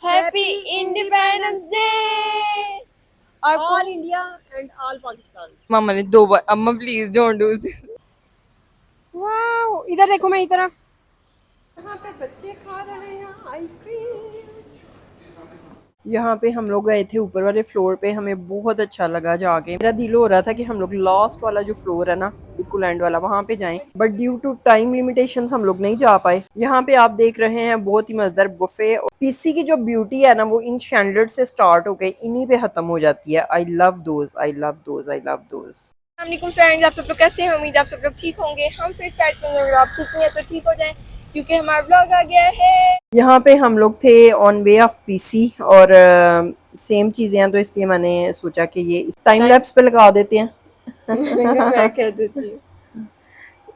Happy Independence Day! all India and all Pakistan. मम्मा ने 2 बार अम्मा please don't do this. Wow, इधर देखो मेरी तरफ। यहाँ पे बच्चे खा रहे हैं आइसक्रीम। यहाँ पे हम लोग गए थे ऊपर वाले फ्लोर पे, हमें बहुत अच्छा लगा जाके। मेरा दिल हो रहा था कि हम लोग लास्ट वाला जो फ्लोर है ना, बिल्कुल एंड वाला, वहाँ पे जाएं, but due to time limitations हम लोग नहीं जा पाए। यहाँ पे आप देख रहे हैं बहुत ही मजेदार बुफे। पीसी की जो ब्यूटी है ना, वो इन शैंडलर से स्टार्ट हो गई, इन्हीं पे खत्म हो जाती है। I love those, I love those, I love those. अस्सलाम फ्रेंड्स, आप सब लोग कैसे हैं? उम्मीद है आप सब लोग ठीक होंगे। हम फिर फैट में अगर आप ठीक नहीं है तो ठीक हो जाएं, क्योंकि हमारा ब्लॉग आ गया है। यहाँ पे हम लोग थे ऑन वे ऑफ पीसी, और सेम चीजें हैं, तो इसलिए मैंने सोचा कि ये टाइम टाइम लैप्स पे लगा देते हैं। मैं कह देती हूँ,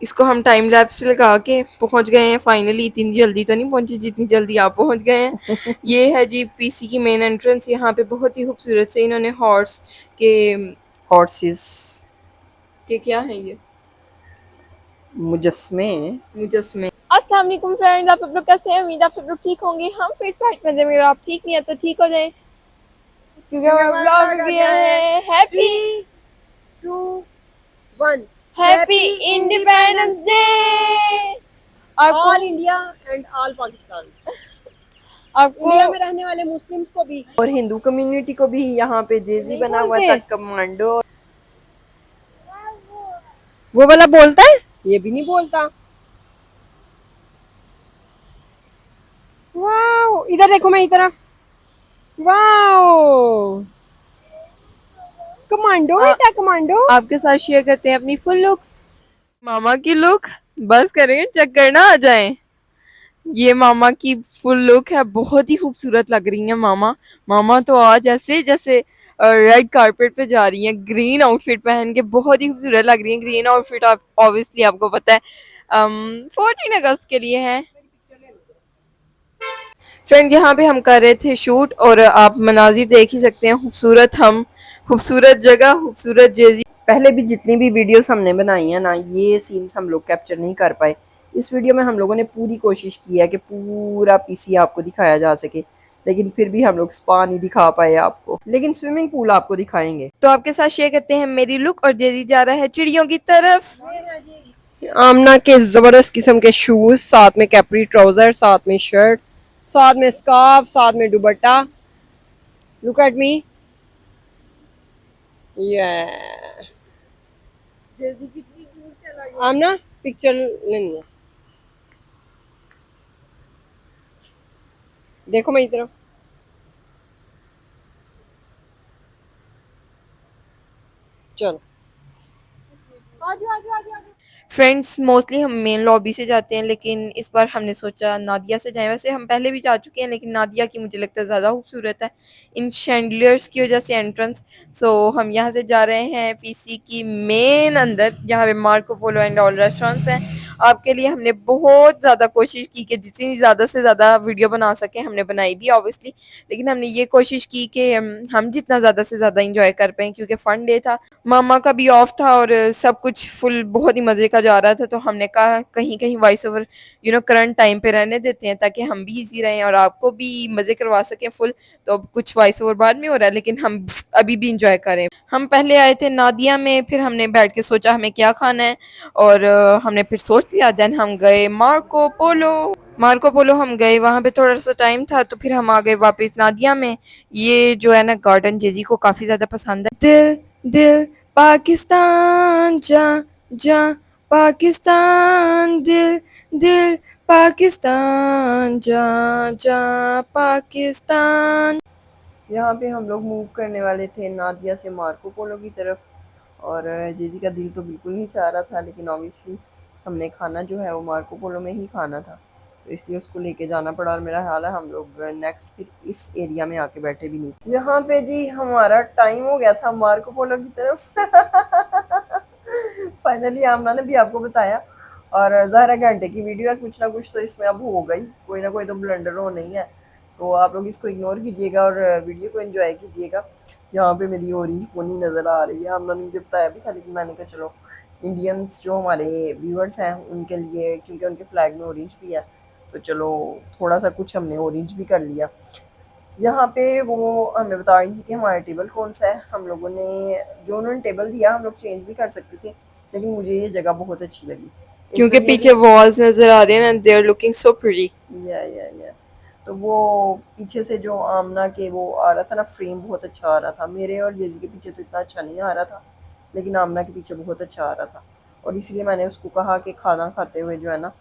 इसको हम टाइम लैप्स लगा के पहुंच गए हैं फाइनली। इतनी जल्दी तो नहीं पहुंचे जितनी जल्दी आप पहुंच गए हैं। ये है जी पीसी की मेन एंट्रेंस। यहाँ पे बहुत ही खूबसूरत से इन्होंने हॉर्स के हॉर्सेस, क्या है ये मुजस्मे। मुजस्मे। अस्सलाम वालेकुम फ्रेंड्स, आप सब लोग कैसे हैं? उम्मीद है आप सब लोग ठीक होंगे। हम फिट फाट में अगर आप ठीक नहीं है तो ठीक हो जाए, क्योंकि हमारा ब्लॉग आ गया है। हैप्पी 3, 2, 1। Happy independence day. आपको all India and all Pakistan. आपको इंडिया में रहने वाले मुस्लिम्स को भी और हिंदू कम्युनिटी को भी। यहाँ पे जेजी बना हुआ था कमांडो। वो वाला बोलता है, ये भी नहीं बोलता। वाओ, इधर देखो मेरी तरफ। वाओ, कमांडो बेटा, कमांडो। आपके साथ शेयर करते हैं अपनी फुल लुक्स। मामा की लुक बस करेंगे, चेक करना आ जाएं। ये मामा की फुल लुक है, बहुत ही खूबसूरत लग रही है मामा। मामा तो आज ऐसे जैसे रेड कारपेट पे जा रही हैं, ग्रीन आउटफिट पहन के बहुत ही खूबसूरत लग रही हैं। ग्रीन आउटफिट ऑब्वियसली आपको पता है 14 अगस्त के लिए है। फ्रेंड यहाँ पे हम कर रहे थे शूट, और आप मनाजिर देख ही सकते हैं। खूबसूरत हम, खूबसूरत जगह, खूबसूरत जेजी। पहले भी जितनी भी वीडियोस हमने बनाई है ना, ये सीन्स हम लोग कैप्चर नहीं कर पाए। इस वीडियो में हम लोगों ने पूरी कोशिश की है कि पूरा पीसी आपको दिखाया जा सके, लेकिन फिर भी हम लोग स्पा नहीं दिखा पाए आपको, लेकिन स्विमिंग पूल आपको दिखाएंगे। तो आपके साथ शेयर करते हैं मेरी लुक, और जेजी जा रहा है चिड़ियों की तरफ। आमना के जबरदस्त किस्म के शूज, साथ में कैपरी ट्राउजर, साथ में शर्ट, साथ में स्कार्फ, साथ में दुपट्टा। Look at me. ये जेजी कितनी दूर चला गया। आमना पिक्चर लेनी है, देखो मेरी तरफ। चलो आजो आजो आजो आजो। फ्रेंड्स मोस्टली हम मेन लॉबी से जाते हैं, लेकिन इस बार हमने सोचा नादिया से जाएं। वैसे हम पहले भी जा चुके हैं, लेकिन नादिया की मुझे लगता है ज़्यादा खूबसूरत है इन शैंडलियर्स की वजह से एंट्रेंस। सो हम यहाँ से जा रहे हैं पीसी की मेन अंदर, जहाँ पे Marco Polo and all restaurants हैं। आपके लिए हमने बहुत ज़्यादा कोशिश की कि जितनी ज़्यादा से ज़्यादा वीडियो बना सकें, हमने बनाई भी ऑब्वियसली, लेकिन हमने ये कोशिश की कि हम जितना ज़्यादा से ज़्यादा इंजॉय कर पाएँ, क्योंकि फ़न डे था, मामा का भी ऑफ था, और सब कुछ फुल बहुत ही मज़े का जा रहा था। तो हमने कहा कहीं कहीं वॉइस ओवर करंट टाइम पे रहने देते हैं, ताकि हम भी इजी रहें और आपको भी मज़े करवा सकें फुल। तो अब कुछ वॉइस ओवर बाद में हो रहा है, लेकिन हम अभी भी इंजॉय करें। हम पहले आए थे नादिया में, फिर हमने बैठ के सोचा हमें क्या खाना है, और हमने फिर सोच लिया। देन हम गए मार्को पोलो। मार्को पोलो हम गए, वहाँ पे थोड़ा सा टाइम था, तो फिर हम आ गए वापस नादिया में। ये जो है ना गार्डन जेजी को काफ़ी ज़्यादा पसंद है। दिल दिल पाकिस्तान जा जा, पाकिस्तान दिल दिल, पाकिस्तान जा जा, पाकिस्तान। यहाँ पे हम लोग मूव करने वाले थे नादिया से मार्को पोलो की तरफ, और जेजी का दिल तो बिल्कुल नहीं चाह रहा था, लेकिन ऑब्वियसली हमने खाना जो है वो मार्को पोलो में ही खाना था, तो इसलिए उसको लेके जाना पड़ा। और मेरा ख्याल है हम लोग नेक्स्ट फिर इस एरिया में आके बैठे भी नहीं। यहाँ पे जी हमारा टाइम हो गया था मार्को पोलो की तरफ। फाइनली आमना ने भी आपको बताया, और ज़ाहिर है घंटे की वीडियो है, कुछ ना कुछ तो इसमें अब हो गई, कोई ना कोई तो ब्लंडर हो नहीं है। तो आप लोग इसको इग्नोर कीजिएगा और वीडियो को एंजॉय कीजिएगा। यहाँ पे मेरी ऑरेंज पोनी नज़र आ रही है, हमने मुझे बताया भी था, लेकिन मैंने कहा चलो इंडियंस जो हमारे व्यूअर्स हैं उनके लिए, क्योंकि उनके फ्लैग में ऑरेंज भी है, तो चलो थोड़ा सा कुछ हमने ऑरेंज भी कर लिया। यहाँ पे वो हमें बता रही थी कि हमारा टेबल कौन सा है। हम लोगों ने जो उन्होंने टेबल दिया हम लोग चेंज भी कर सकते थे, लेकिन मुझे ये जगह बहुत अच्छी लगी। एक तो क्योंकि ये पीछे वॉल्स नजर आ रहे हैं ना, they are looking so pretty. या तो वो पीछे से जो आमना के वो आ रहा था ना फ्रेम, बहुत अच्छा आ रहा था। मेरे और जेजी के पीछे तो इतना अच्छा नहीं आ रहा था, लेकिन आमना के पीछे बहुत अच्छा आ रहा था। और इसलिए मैंने उसको कहा कि खाना खाते हुए जो है ना,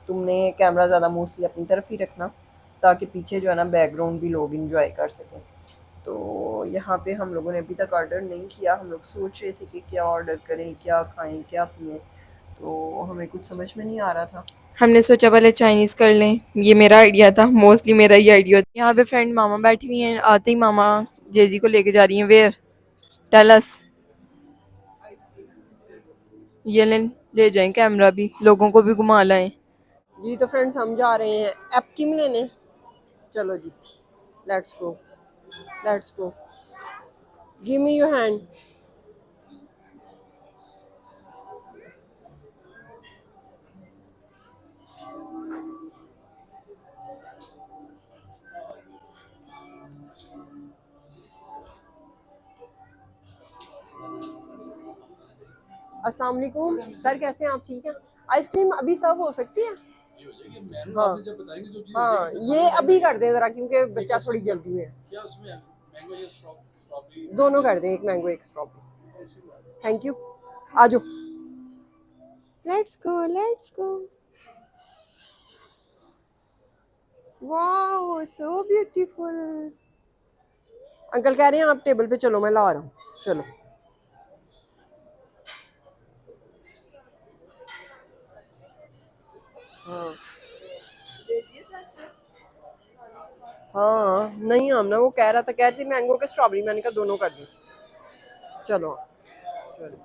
तुमने कैमरा ज़्यादा मोस्टली अपनी तरफ ही रखना, ताकि पीछे जो है ना बैकग्राउंड भी लोग इंजॉय कर सकें। तो यहाँ पे हम लोगों ने अभी तक ऑर्डर नहीं किया। हम लोग सोच रहे थे कि क्या ऑर्डर करें, क्या खाएं, क्या पिए, तो हमें कुछ समझ में नहीं आ रहा था। हमने सोचा पहले चाइनीज़ कर लें, ये मेरा आइडिया था, मोस्टली मेरा ही आइडिया। यहाँ पे फ्रेंड मामा बैठी हुई हैं, आते ही मामा जेजी को लेके जा रही हैं। Where, tell us. ये लें, ले जाएं कैमरा भी, लोगों को भी घुमा लाएं। जी तो फ्रेंड्स हम जा रहे हैं एपकिम लेने। चलो जी, let's go, let's go, give me your hand. अस्सलाम वालेकुम सर, कैसे हैं आप? ठीक हैं? आइसक्रीम अभी सर्व हो सकती है? हाँ हाँ, ये अभी कर दें ज़रा, क्योंकि बच्चा थोड़ी जल्दी में है। दोनों कर दें, एक मैंगो एक स्ट्रॉबेरी। Thank you. आ जाओ, let's go, let's go. Wow so beautiful. Uncle कह रहे हैं आप टेबल पे चलो, मैं ला रहा हूँ। चलो। हाँ हाँ, नहीं हम ना, वो कह रहा था, कह रही थी मैंगो के स्ट्रॉबेरी, मैंने कहा दोनों कर दी। चलो चलो,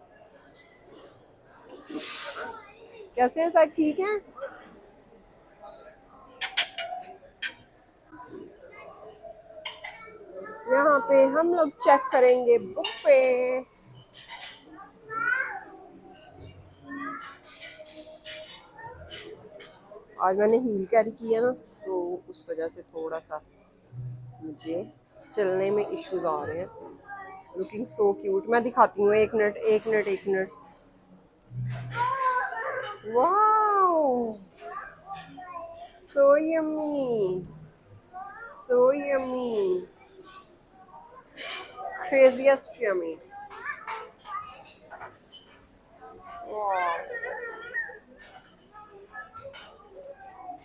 कैसे हैं सर? ठीक हैं? यहाँ पे हम लोग चेक करेंगे बुफे। आज मैंने हील कैरी की है ना, तो उस वजह से थोड़ा सा मुझे चलने में इश्यूज आ रहे हैं। Looking so cute. मैं दिखाती हूँ, एक मिनट एक मिनट एक minute. Wow so yummy, so yummy, craziest yummy.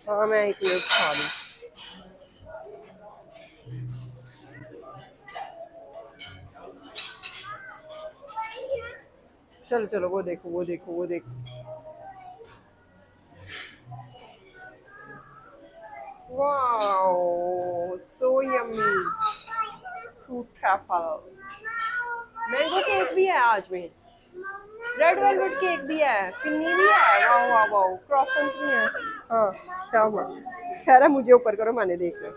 हाँ मैं एक मिनट खा लूँ। चलो चलो, वो देखो वो देखो वो देखो। Wow so yummy, fruit truffle. Mango cake भी है आज में, रेड वेलवेट केक भी है, फिन्नी भी है। वाओ वाओ वाओ, क्रॉसन्स भी हैं। हाँ, क्या हुआ? कह रहा मुझे ऊपर करो, मैंने देख लिया।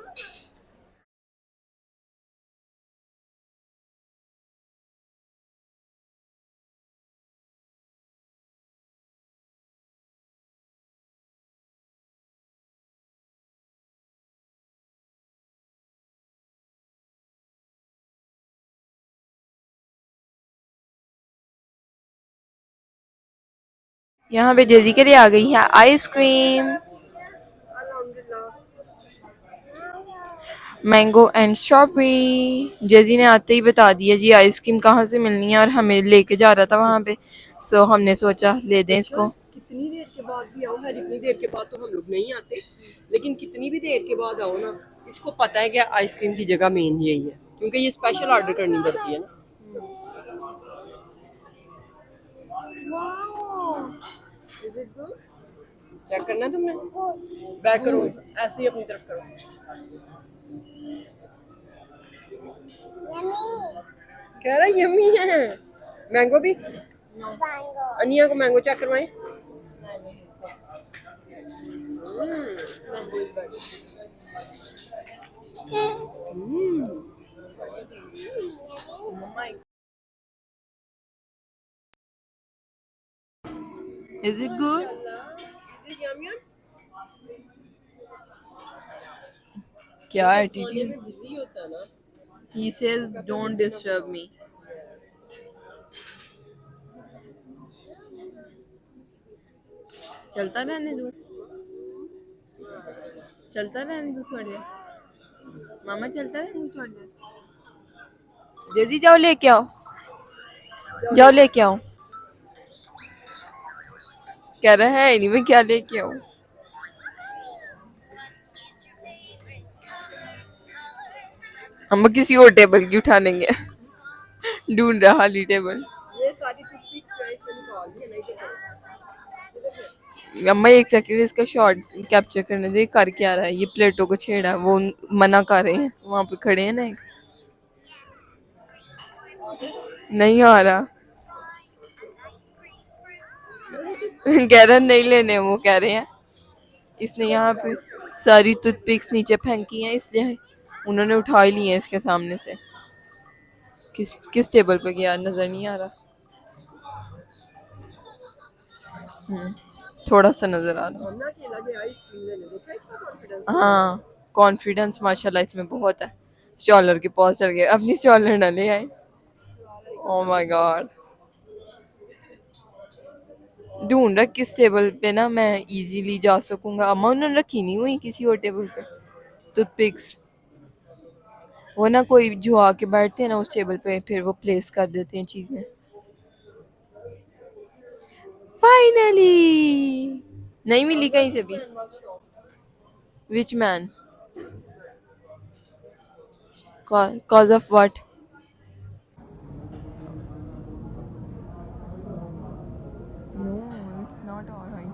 यहाँ पे जेजी के लिए आ गई है आइसक्रीम, मैंगो एंड स्ट्रॉबेरी। जेजी ने आते ही बता दिया जी आइसक्रीम कहाँ से मिलनी है, और हमें लेके जा रहा था वहाँ पे, सो हमने सोचा ले दें अच्छा, इसको। कितनी देर के बाद भी आओ है, इतनी देर के बाद तो हम लोग नहीं आते, लेकिन कितनी भी देर के बाद आओ ना, इसको पता है कि आइसक्रीम की जगह मेन यही है, क्योंकि ये स्पेशल ऑर्डर करनी पड़ती है ना। Is it good? चेक करना है तुमने? बैक करो, ऐसे ही अपनी तरफ करो। कह रहा यम्मी है। मैंगो भी, अनिया को मैंगो चेक करवाएं। Is it good? Is this yum yum? क्या एटीट्यूड बिजी होता है ना. He says don't disturb me. चलता रहने दो, चलता रहने दो थोड़ी देर. मामा चलता रहने दो थोड़ी देर. जेजी जाओ लेके आओ, जाओ लेके आओ. कह रहा है नहीं मैं क्या लेके आऊं. हम किसी और टेबल की उठा लेंगे. ढूंढ रहा खाली टेबल. ये सारी टूथपिक्स जो है इसमें निकाल दी है, नहीं तो अम्मा एक सेकंड इसका शॉट कैप्चर करने दे. कर क्या रहा है ये, प्लेटों को छेड़ा. वो मना कर रहे हैं, वहां पे खड़े हैं ना एक. नहीं आ रहा. कह रहा नहीं लेने, वो कह रहे हैं. इसने यहाँ पे सारी टूथपिक्स नीचे फेंकी हैं, इसलिए उन्होंने उठा ही ली है इसके सामने से. किस किस टेबल पे गया नजर नहीं आ रहा. थोड़ा सा नजर आ रहा. हाँ कॉन्फिडेंस माशाल्लाह इसमें बहुत है. स्टॉलर के पास चल गए, अपनी स्टॉलर ना ले आए. Oh my God. ढूंढ रहा किस टेबल पे ना मैं इजीली जा सकूंगा. अम्मा उन्होंने रखी नहीं हुई किसी और टेबल पे टूथपिक्स. वो ना कोई जो आके बैठते हैं ना उस टेबल पे, फिर वो प्लेस कर देते हैं चीजें. फाइनली नहीं मिली कहीं से भी. Which man, cause of what. No it's not alright.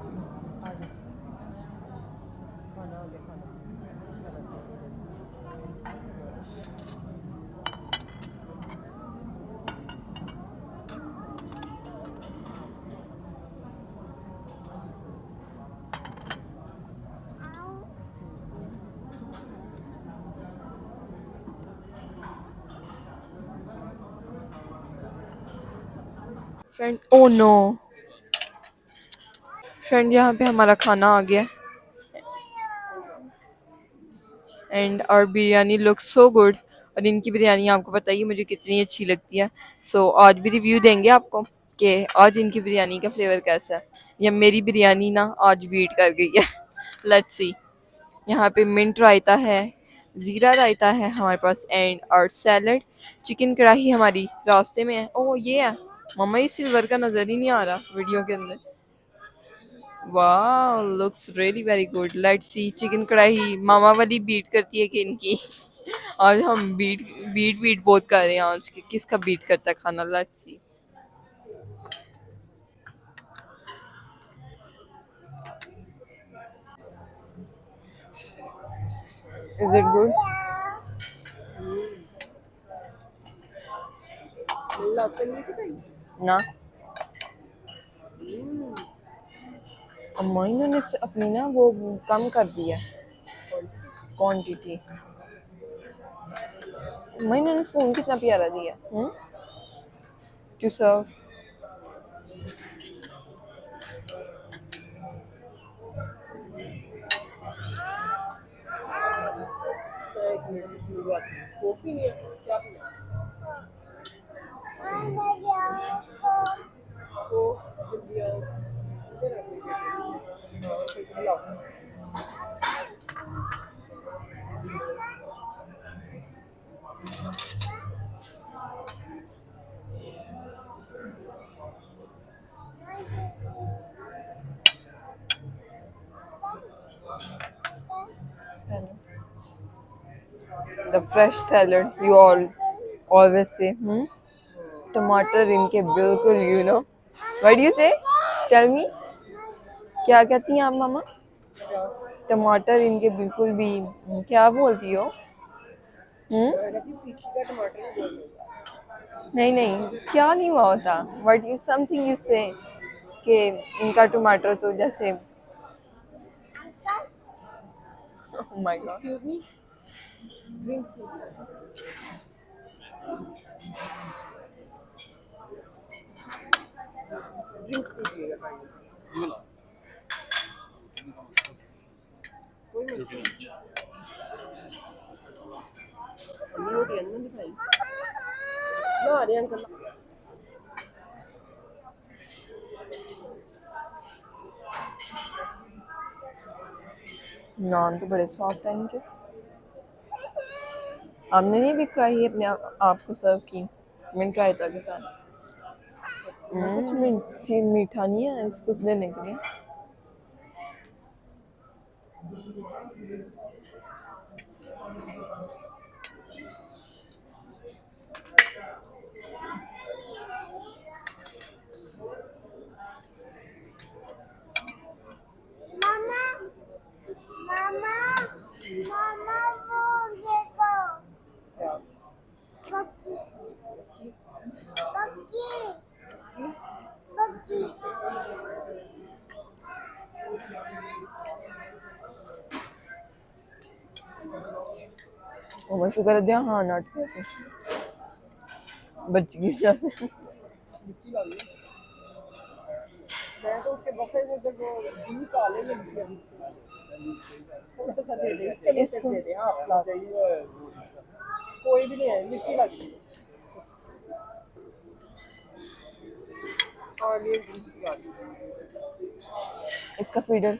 Friend oh no. Friend यहाँ पे हमारा खाना आ गया. एंड और बिरयानी लुक सो गुड. और इनकी बिरयानी आपको पता ही है मुझे कितनी अच्छी लगती है. सो आज भी रिव्यू देंगे आपको कि आज इनकी बिरयानी का फ्लेवर कैसा है. या मेरी बिरयानी ना आज बीट कर गई है. Let's see. यहाँ पे मिंट रायता है, ज़ीरा रायता है हमारे पास, एंड और सैलड. चिकन कढ़ाई हमारी रास्ते में है. ओह ये है. मम्मा ये सिल्वर का नज़र ही नहीं आ रहा वीडियो के अंदर. वाह looks really very good. Let's see. Chicken कढ़ाई मामा वाली बीट करती है कि इनकी. आज हम बीट बीट बीट बहुत कर रहे हैं आज कि किसका बीट करता है खाना. Let's see. Is it good. ना अम्मा इन्होंने अपनी ना वो कम कर दिया क्वांटिटी. अम्मा इन्होंने स्पून कितना प्यारा दिया. To serve. The fresh salad you all always say. टमाटर इनके बिल्कुल what do you say? Tell me. क्या कहती हैं आप मामा. टमाटर इनके बिल्कुल भी. क्या बोलती हो. नहीं नहीं क्या नहीं हुआ होता. What you something you say कि इनका टमाटर तो जैसे. Oh my god. Excuse me. Drinks me. Drinks लीजिएगा. रोटी अन्ना दिखाई ना रहे अंकल नान तो बड़े सॉफ्ट हैं इनके। हमने नहीं भी कढ़ाई अपने आप को सर्व की मिंट रायता के साथ। कुछ मीठा नहीं है इसको देने के लिए। मामा मामा मामा वो देखो पक्की पक्की पक्की मैं शुक्र है हाँ नाट बच गई जैसे मैं तो उसके बफे में उधर वो जूस डाले लगी थी अभी थोड़ा सा दे दे इसके लिए सिर्फ दे दे हाफ ग्लास कोई भी नहीं है मिर्ची लग रही है और ये जूस पिला दी इसका फीडर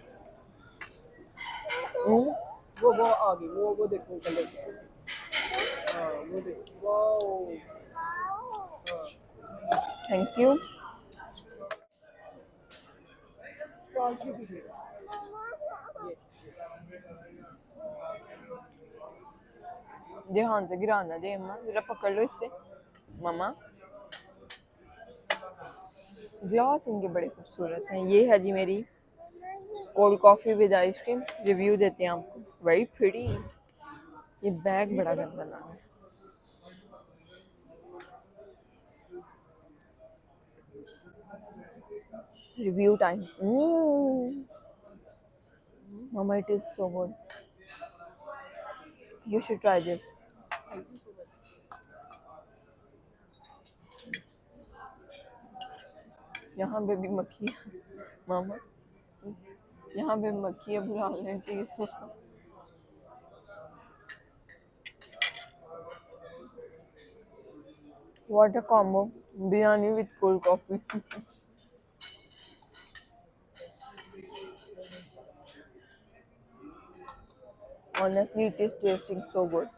वो आ गई वो देखो कलर हाँ वो देखो वाओ थैंक यू स्ट्रॉस भी दीजिए ये हाँ से गिराना दे अम्मा जरा पकड़ लो इससे मम्मा ग्लास इनके बड़े खूबसूरत हैं। ये है जी मेरी cold coffee with ice cream review देते हैं आपको वेरी प्रिटी। ये बैग बड़ा गंदा लगा है। रिव्यू टाइम मम्मा it is so good you should try this. यहाँ पे भी मक्खी मामा यहाँ पे मक्खी है बुरा हाल है चीज उसका। What a combo! Biryani with cold coffee. Honestly, it is tasting so good.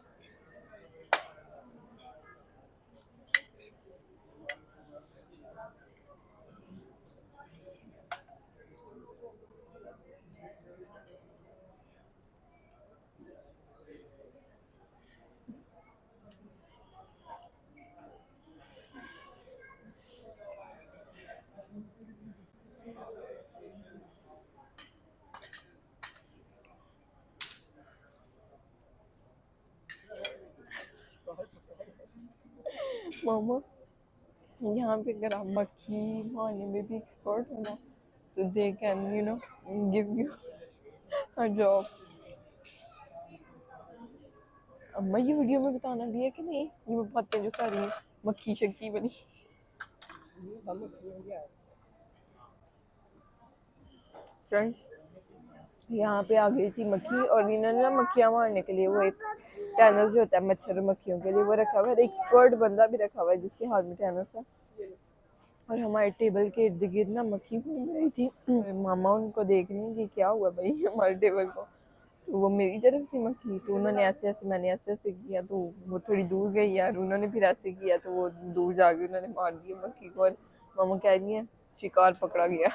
मामा यहाँ पे अगर आप मक्खी मारने में भी एक्सपर्ट हो ना तो they can give you a job. अम्मा ये वीडियो में बताना भी है कि नहीं ये बातें जो कर रही है मक्खी शक्की बनी। फ्रेंड्स यहाँ पे आ गई थी मक्खी और इन्होंने ना मक्खियाँ मारने के लिए वो एक टैनस जो होता है मच्छर मक्खियों के लिए वो रखा हुआ है। एक्सपर्ट बंदा भी रखा हुआ है जिसके हाथ में टैनस है। और हमारे टेबल के इर्द गिर्द ना मक्खी घूम रही थी। मामा उनको देख रही कि क्या हुआ भाई हमारे टेबल को। तो वो मेरी तरफ से मक्खी तो उन्होंने ऐसे ऐसे मैंने ऐसे ऐसे किया तो वो थोड़ी दूर गई यार उन्होंने फिर ऐसे किया तो वो दूर जाके उन्होंने मार दिया मक्खी को। और मामा कह रही है शिकार पकड़ा गया।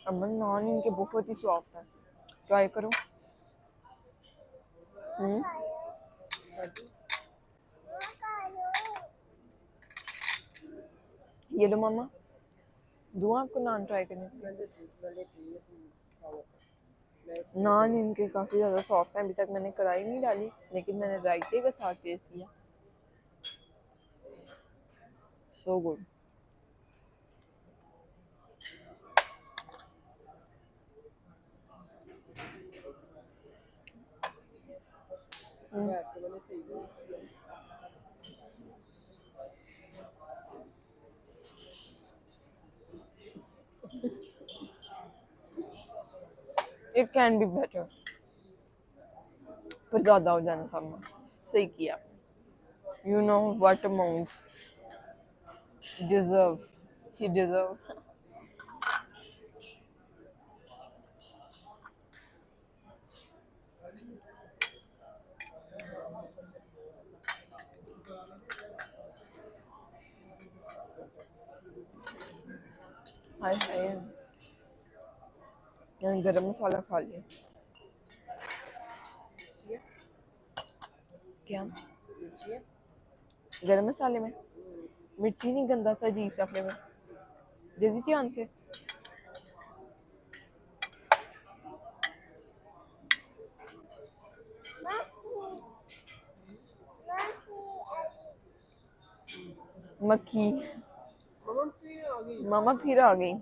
अमन नान इनके बहुत ही सॉफ्ट है ट्राई करो। ये लो मामा दूँ आपको नान ट्राई करने के लिए। नान इनके काफ़ी ज़्यादा सॉफ्ट है। अभी तक मैंने कढ़ाई नहीं डाली लेकिन मैंने रायते के साथ टेस्ट किया so good. It can be better, पर ज़्यादा हो जाना था। सही किया। You know what amount deserve ही डिजर्व। हाय हाय, मैंने गरम मसाला खा लिया। क्या गरम मसाले में मिर्ची नहीं, गंदा सा अजीब सा फ्लेवर दे दी ध्यान से। मक्खी मामा फिर आ गई।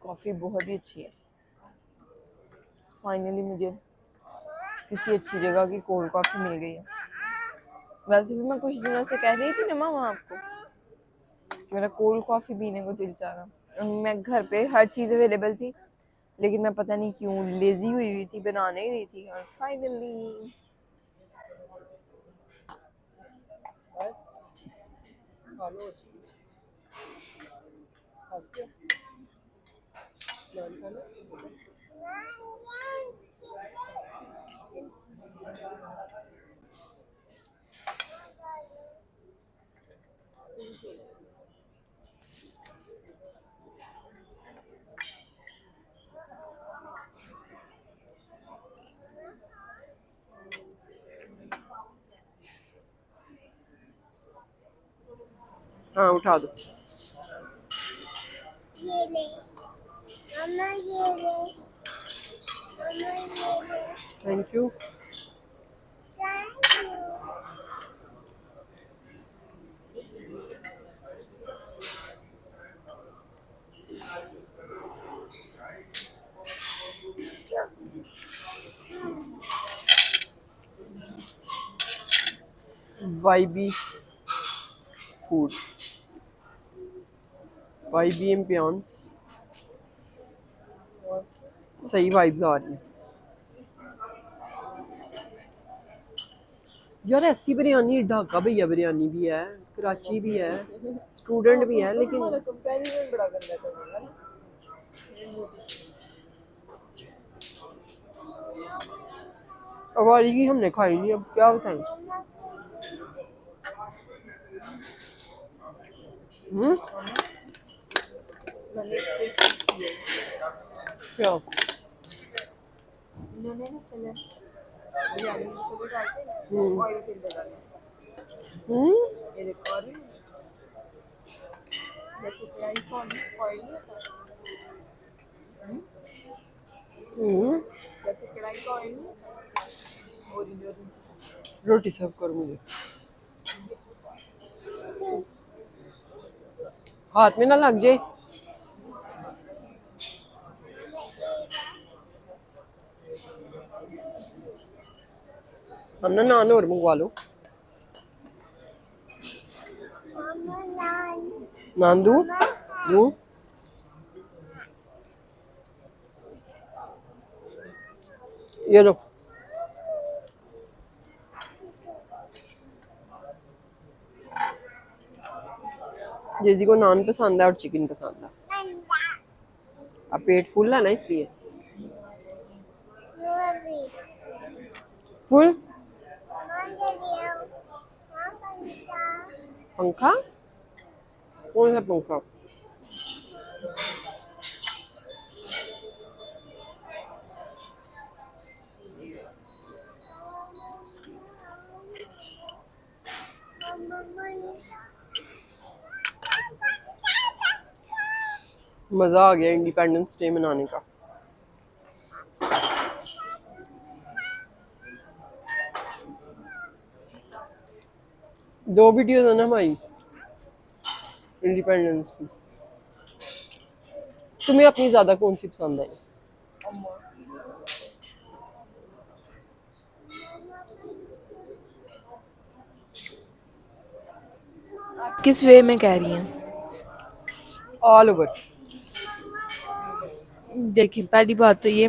कॉफ़ी बहुत ही अच्छी है। फाइनली मुझे किसी अच्छी जगह की कोल्ड कॉफ़ी मिल गई है। वैसे भी मैं कुछ दिनों से कह रही थी ना मामा आपको कि मेरा कोल्ड कॉफ़ी पीने को दिल चाह रहा। मैं घर पे हर चीज़ अवेलेबल थी, लेकिन मैं पता नहीं क्यों लेजी हुई थी, बनाने ही नहीं थी। और फाइनली हाँ उठा दो। ये ले मम्मा, ये ले मम्मा, ये ले। Thank you. Thank you. YB food, YB ambience, सही वाइब्स आ रही है यार। ऐसी बिरयानी, ढाका भैया बिरयानी भी है, कराची भी है, स्टूडेंट भी है, लेकिन कंपैरिजन बड़ा गंदा करना है। हमारी की हमने खाई नहीं, अब क्या बताएं। क्या उन्होंने ना पहले बिरयानी में छोले डालते हैं ना, ऑयल के अंदर डालते हैं। ये देखो, और जैसे कढ़ाई का ऑयल नहीं होता, जैसे कढ़ाई का ऑयल नहीं होता, ओरिजिनल। रोटी सर्व करो मुझे, हाथ में ना लग जाए। हम ना नान और मंगवा लो। नान दूं? दूं? ये लो। जेजी को नान पसंद है और चिकन पसंद है। अब पेट फुल है ना, इसलिए फुल। पंखा? कौन सा पंखा? मजा आ गया इंडिपेंडेंस डे मनाने का। दो वीडियोस है ना हमारी इंडिपेंडेंस की। तुम्हें अपनी ज्यादा कौन सी पसंद आई? किस वे में कह रही हैं? All over. देखिए, पहली बात तो ये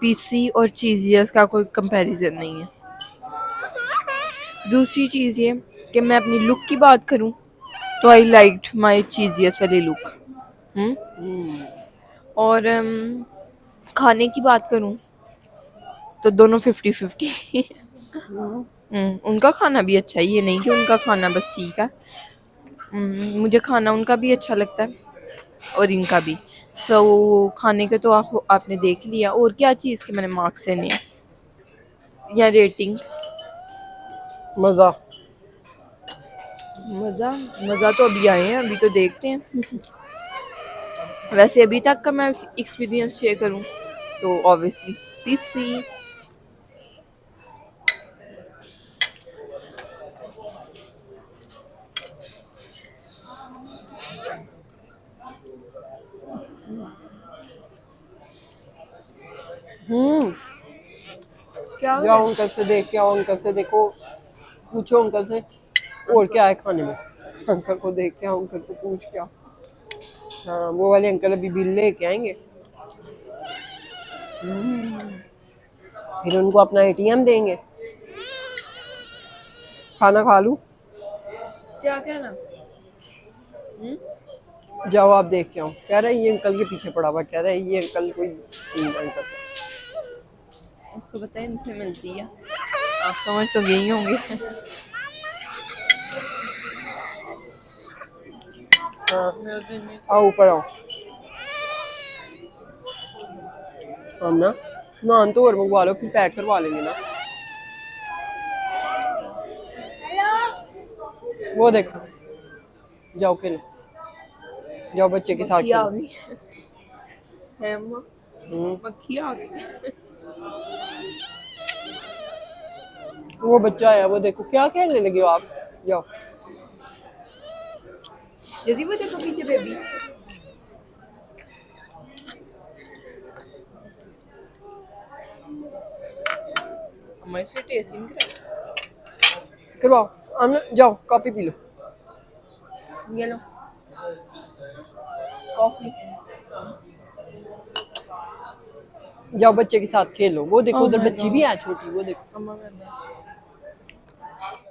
पीसी और चीज़ियस का कोई कंपैरिजन नहीं है। दूसरी चीज़ ये कि मैं अपनी लुक की बात करूं तो आई लाइक्ड माय चीज़ियस वाली लुक। और खाने की बात करूं तो दोनों 50-50। उनका खाना भी अच्छा है, ये नहीं कि उनका खाना बस ठीक है। मुझे खाना उनका भी अच्छा लगता है और इनका भी। खाने के तो आपने देख लिया। और क्या चीज़ के मैंने मार्क्स देने हैं या रेटिंग? मजा। मज़ा मज़ा तो अभी आए हैं, अभी तो देखते हैं। वैसे अभी तक का मैं एक्सपीरियंस शेयर करूं तो ऑब्वियसली पीसी। क्या हो रहा जाओ है? अंकल से देख के आओ, अंकल से देखो, पूछो अंकल से और क्या है खाने में। अंकल को देख के आओ, अंकल को पूछ के आओ। हाँ, वो वाले अंकल अभी बिल लेके आएंगे। फिर उनको अपना एटीएम देंगे। खाना खा लूं? क्या कहना? जाओ आप देख के आओ। कह रहा है ये अंकल के पीछे पड़ा हुआ, कह रहा है ये अंकल कोई अंकल। उसको पता है इनसे मिलती है, आप समझ तो गई होंगे। हाँ, आओ ऊपर आओ। हम ना नान तो और मंगवा लो, फिर पैक करवा लेंगे ना। वो देखो, जाओ खेलो, जाओ बच्चे के साथ मक्खी आ खेलो। गई है अम्मा, मक्खी आ गई। वो बच्चा आया, वो देखो क्या खेलने लगे हो आप। जाओ। यदि वो देखो पीछे बेबी। अम्मा इसके टेस्टिंग कराई। करवाओ। हम जाओ कॉफी पी लो। ये लो कॉफी। जाओ बच्चे के साथ खेलो। वो देखो ओह उधर माय बच्ची भी गॉड। है छोटी, वो देखो। अम्मा मैं बस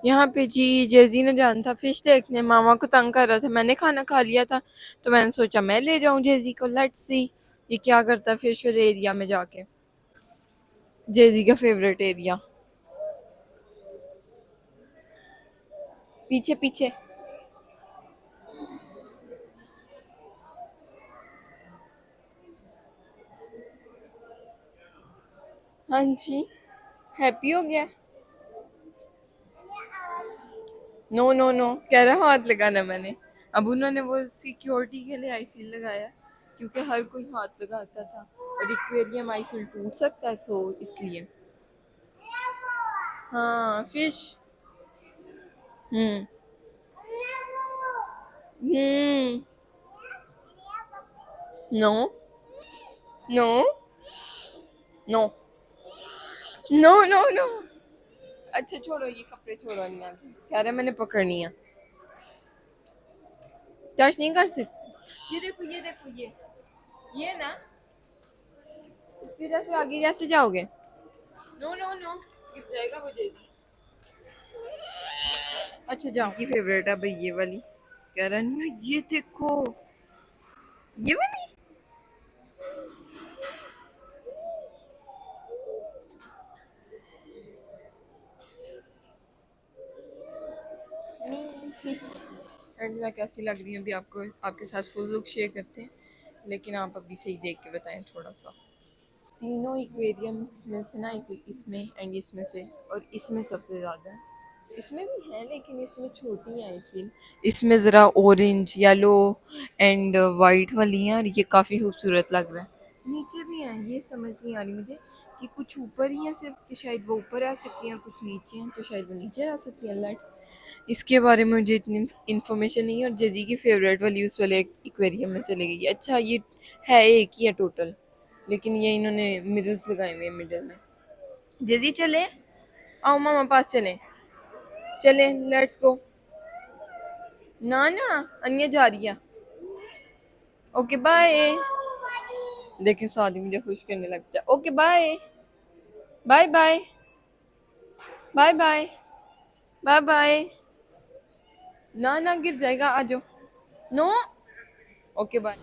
यहाँ पे जी जेजी ने जाना था फिश देखने, मामा को तंग कर रहा था। मैंने खाना खा लिया था तो मैंने सोचा मैं ले जाऊं जेजी को। लेट्स सी ये क्या करता है फिश एरिया में जाके। जेजी का फेवरेट एरिया। पीछे पीछे। हाँ जी, हैप्पी हो गया? नो नो नो कह रहा हाथ लगाना मैंने। अब उन्होंने वो सिक्योरिटी के लिए आई फील लगाया क्योंकि हर कोई हाथ लगाता था और एक्वेरियम आई फील टूट सकता है, सो इसलिए। हाँ fish. Hmm hmm. No no no no no no. अच्छा छोड़ो ये कपड़े, छोड़ो नहीं आगे। कह रहे मैंने पकड़नी है, टच नहीं कर सकती। ये देखो ये देखो ये ना, इसकी वजह से आगे कैसे जाओगे? नो नो नो गिर जाएगा वो जेजी। अच्छा जाओ। की फेवरेट है भाई ये वाली। कह रहा है ये देखो ये वाली। एंड मैं कैसी लग रही हूँ अभी आपको आपके साथ फुल लुक शेयर करते हैं, लेकिन आप अभी से ही देख के बताएं थोड़ा सा। तीनों एक्वेरियम्स में से ना इसमें एंड इसमें से और इसमें सबसे ज़्यादा है, इसमें भी है लेकिन इसमें छोटी है आई फील, इसमें ज़रा ऑरेंज येलो एंड वाइट वाली हैं और ये काफ़ी खूबसूरत लग रहा है। नीचे भी हैं, ये समझ नहीं आ रही मुझे कि कुछ ऊपर ही हैं सिर्फ, कि शायद वो ऊपर आ सकती हैं और कुछ नीचे हैं तो शायद वो नीचे आ सकती हैं। लेट्स, इसके बारे में मुझे इतनी इन्फॉर्मेशन नहीं है। और जजी की फेवरेट वाली उस वाले एक्वेरियम में चली गई। अच्छा ये है एक ही है टोटल, लेकिन ये इन्होंने मिरर्स लगाए हुए हैं मिडल में। जजी चले, आओ मामा पास चलें, चलें लेट्स गो। ना ना अन्य जा रही है, ओके बाय। देखे शादी मुझे खुश करने लगता है। Okay bye bye bye bye bye bye bye. ना ना गिर जाएगा, आ जाओ। No, okay bye.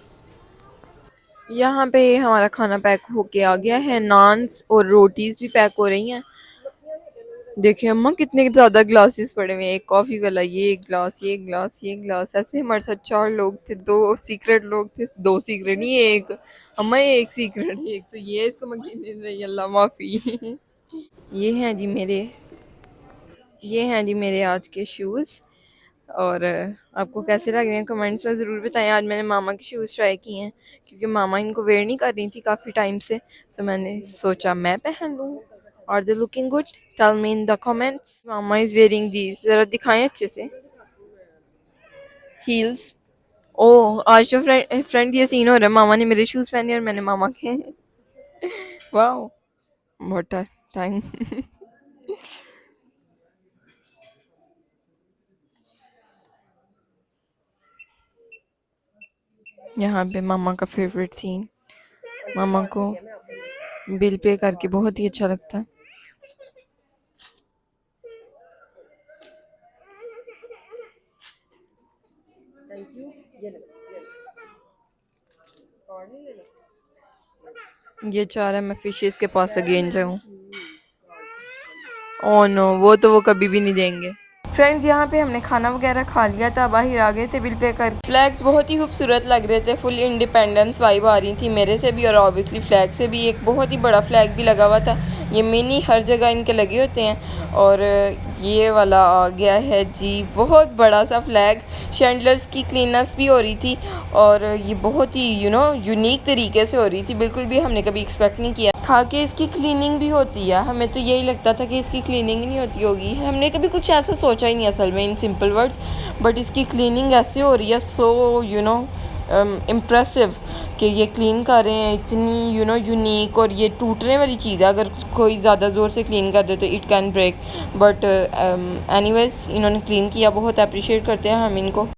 यहाँ पे हमारा खाना पैक होके आ गया है, नान्स और रोटीज भी पैक हो रही हैं। देखिए अम्मा कितने ज़्यादा ग्लासेस पड़े हुए हैं, एक कॉफ़ी वाला, ये एक ग्लास, ये ग्लास, ये ग्लास। ऐसे हमारे साथ 4 लोग थे, 2 सीक्रेट लोग थे, 2 सीक्रेट नहीं एक अम्मा, ये एक सीक्रेट, एक तो ये इसको मैं गिन नहीं रही, अल्लाह माफ़ी। ये हैं जी मेरे, ये हैं जी मेरे आज के शूज़। और आपको कैसे लग रहे हैं कमेंट्स में ज़रूर बताएं। आज मैंने मामा के शूज़ ट्राई किए हैं क्योंकि मामा इनको वेयर नहीं कर रही थी काफ़ी टाइम से, सो मैंने सोचा मैं पहन लूँ। और they looking good, tell me in the comments. मामा इज़ वेयरिंग दीज, ज़रा दिखाएं अच्छे से, हील्स। ओह आज तो फ्रेंड ये सीन हो रहा है, मामा ने मेरे शूज़ पहने और मैंने मामा के। वाह व्हाट अ टाइम। यहाँ पे मामा का फेवरेट सीन, मामा को बिल पे करके बहुत ही अच्छा लगता है। ये चाह रहा है मैं फिशेस के पास अगेन जाऊँ। ओह नो, वो कभी भी नहीं देंगे। फ्रेंड्स यहाँ पे हमने खाना वगैरह खा लिया था, बाहर आ गए थे बिल पे कर। फ्लैग्स बहुत ही खूबसूरत लग रहे थे, फुल इंडिपेंडेंस वाइब आ रही थी मेरे से भी और ऑब्वियसली फ्लैग से भी। एक बहुत ही बड़ा फ्लैग भी लगा हुआ था, ये मिनी हर जगह इनके लगे होते हैं। और ये वाला आ गया है जी बहुत बड़ा सा फ्लैग। शैंडलर्स की क्लीननेस भी हो रही थी और ये बहुत ही यूनिक तरीके से हो रही थी, बिल्कुल भी हमने कभी एक्सपेक्ट नहीं किया था कि इसकी क्लीनिंग भी होती है। हमें तो यही लगता था कि इसकी क्लीनिंग नहीं होती होगी, हमने कभी कुछ ऐसा सोचा ही नहीं असल में, इन सिंपल वर्ड्स। बट इसकी क्लीनिंग ऐसे हो रही है, सो इम्प्रेसिव कि ये क्लीन कर रहे हैं इतनी यूनिक। और ये टूटने वाली चीज़ है, अगर कोई ज़्यादा ज़ोर से क्लीन कर दे तो it can break. But anyways इन्होंने क्लीन किया, बहुत अप्रिशिएट करते हैं हम इनको।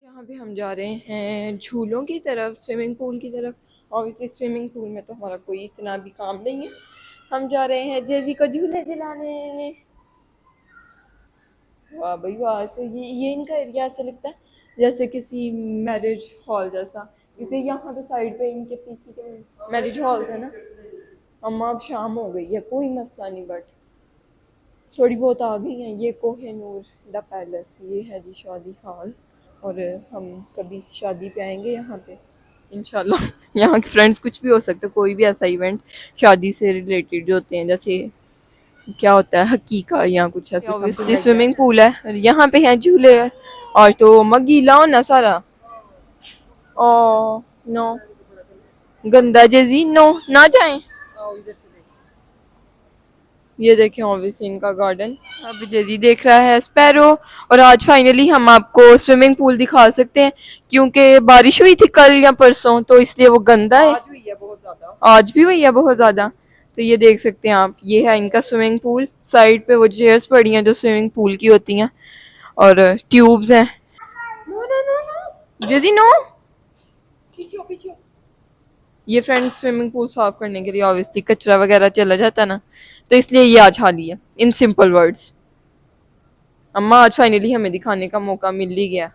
यहाँ पे हम जा रहे हैं झूलों की तरफ, स्विमिंग पूल की तरफ। ऑब्वियसली स्विमिंग पूल में तो हमारा कोई इतना भी काम नहीं है, हम जा रहे हैं जेजी को झूले दिलाने। वाह भाई वाह, ऐसे ये इनका एरिया ऐसा लगता है जैसे किसी मैरिज हॉल जैसा, क्योंकि यहाँ पे साइड पे इनके पीछे के मैरिज हॉल थे ना। अम्मा अब शाम हो गई है, कोई मसला नहीं, बट थोड़ी बहुत आ गई हैं। ये कोहिनूर द पैलेस, ये है जी शादी हॉल। और हम कभी शादी पे आएंगे यहाँ पे इंशाल्लाह। यहाँ के फ्रेंड्स कुछ भी हो सकता है, कोई भी ऐसा इवेंट शादी से रिलेटेड जो होते हैं, जैसे क्या होता है हकीका या कुछ ऐसे। ऑब्वियसली स्विमिंग पूल है और यहाँ पे हैं झूले। और तो मगीला हो ना सारा। ओ नो, गंदा जेजी, नो ना जाएं। ये देखें ऑब्वियसली इनका गार्डन। अब जेजी देख रहा है स्पैरो। और आज फाइनली हम आपको स्विमिंग पूल दिखा सकते हैं, क्योंकि बारिश हुई थी कल या परसों, तो इसलिए वो गंदा है। आज हुई है बहुत ज़्यादा, आज भी हुई है बहुत ज़्यादा। तो ये देख सकते हैं आप, ये है इनका स्विमिंग पूल। साइड पे वो चेयर्स पड़ी हैं जो स्विमिंग पूल की होती हैं और ट्यूब्स हैं। नो नो नो नो जेजी नो, पीछे पीछे। ये फ्रेंड्स स्विमिंग पूल साफ करने के लिए ऑब्वियसली कचरा वगैरह चला जाता ना, तो इसलिए ये आज खाली है, इन सिंपल वर्ड्स। अम्मा आज फाइनली हमें दिखाने का मौका मिल ही गया,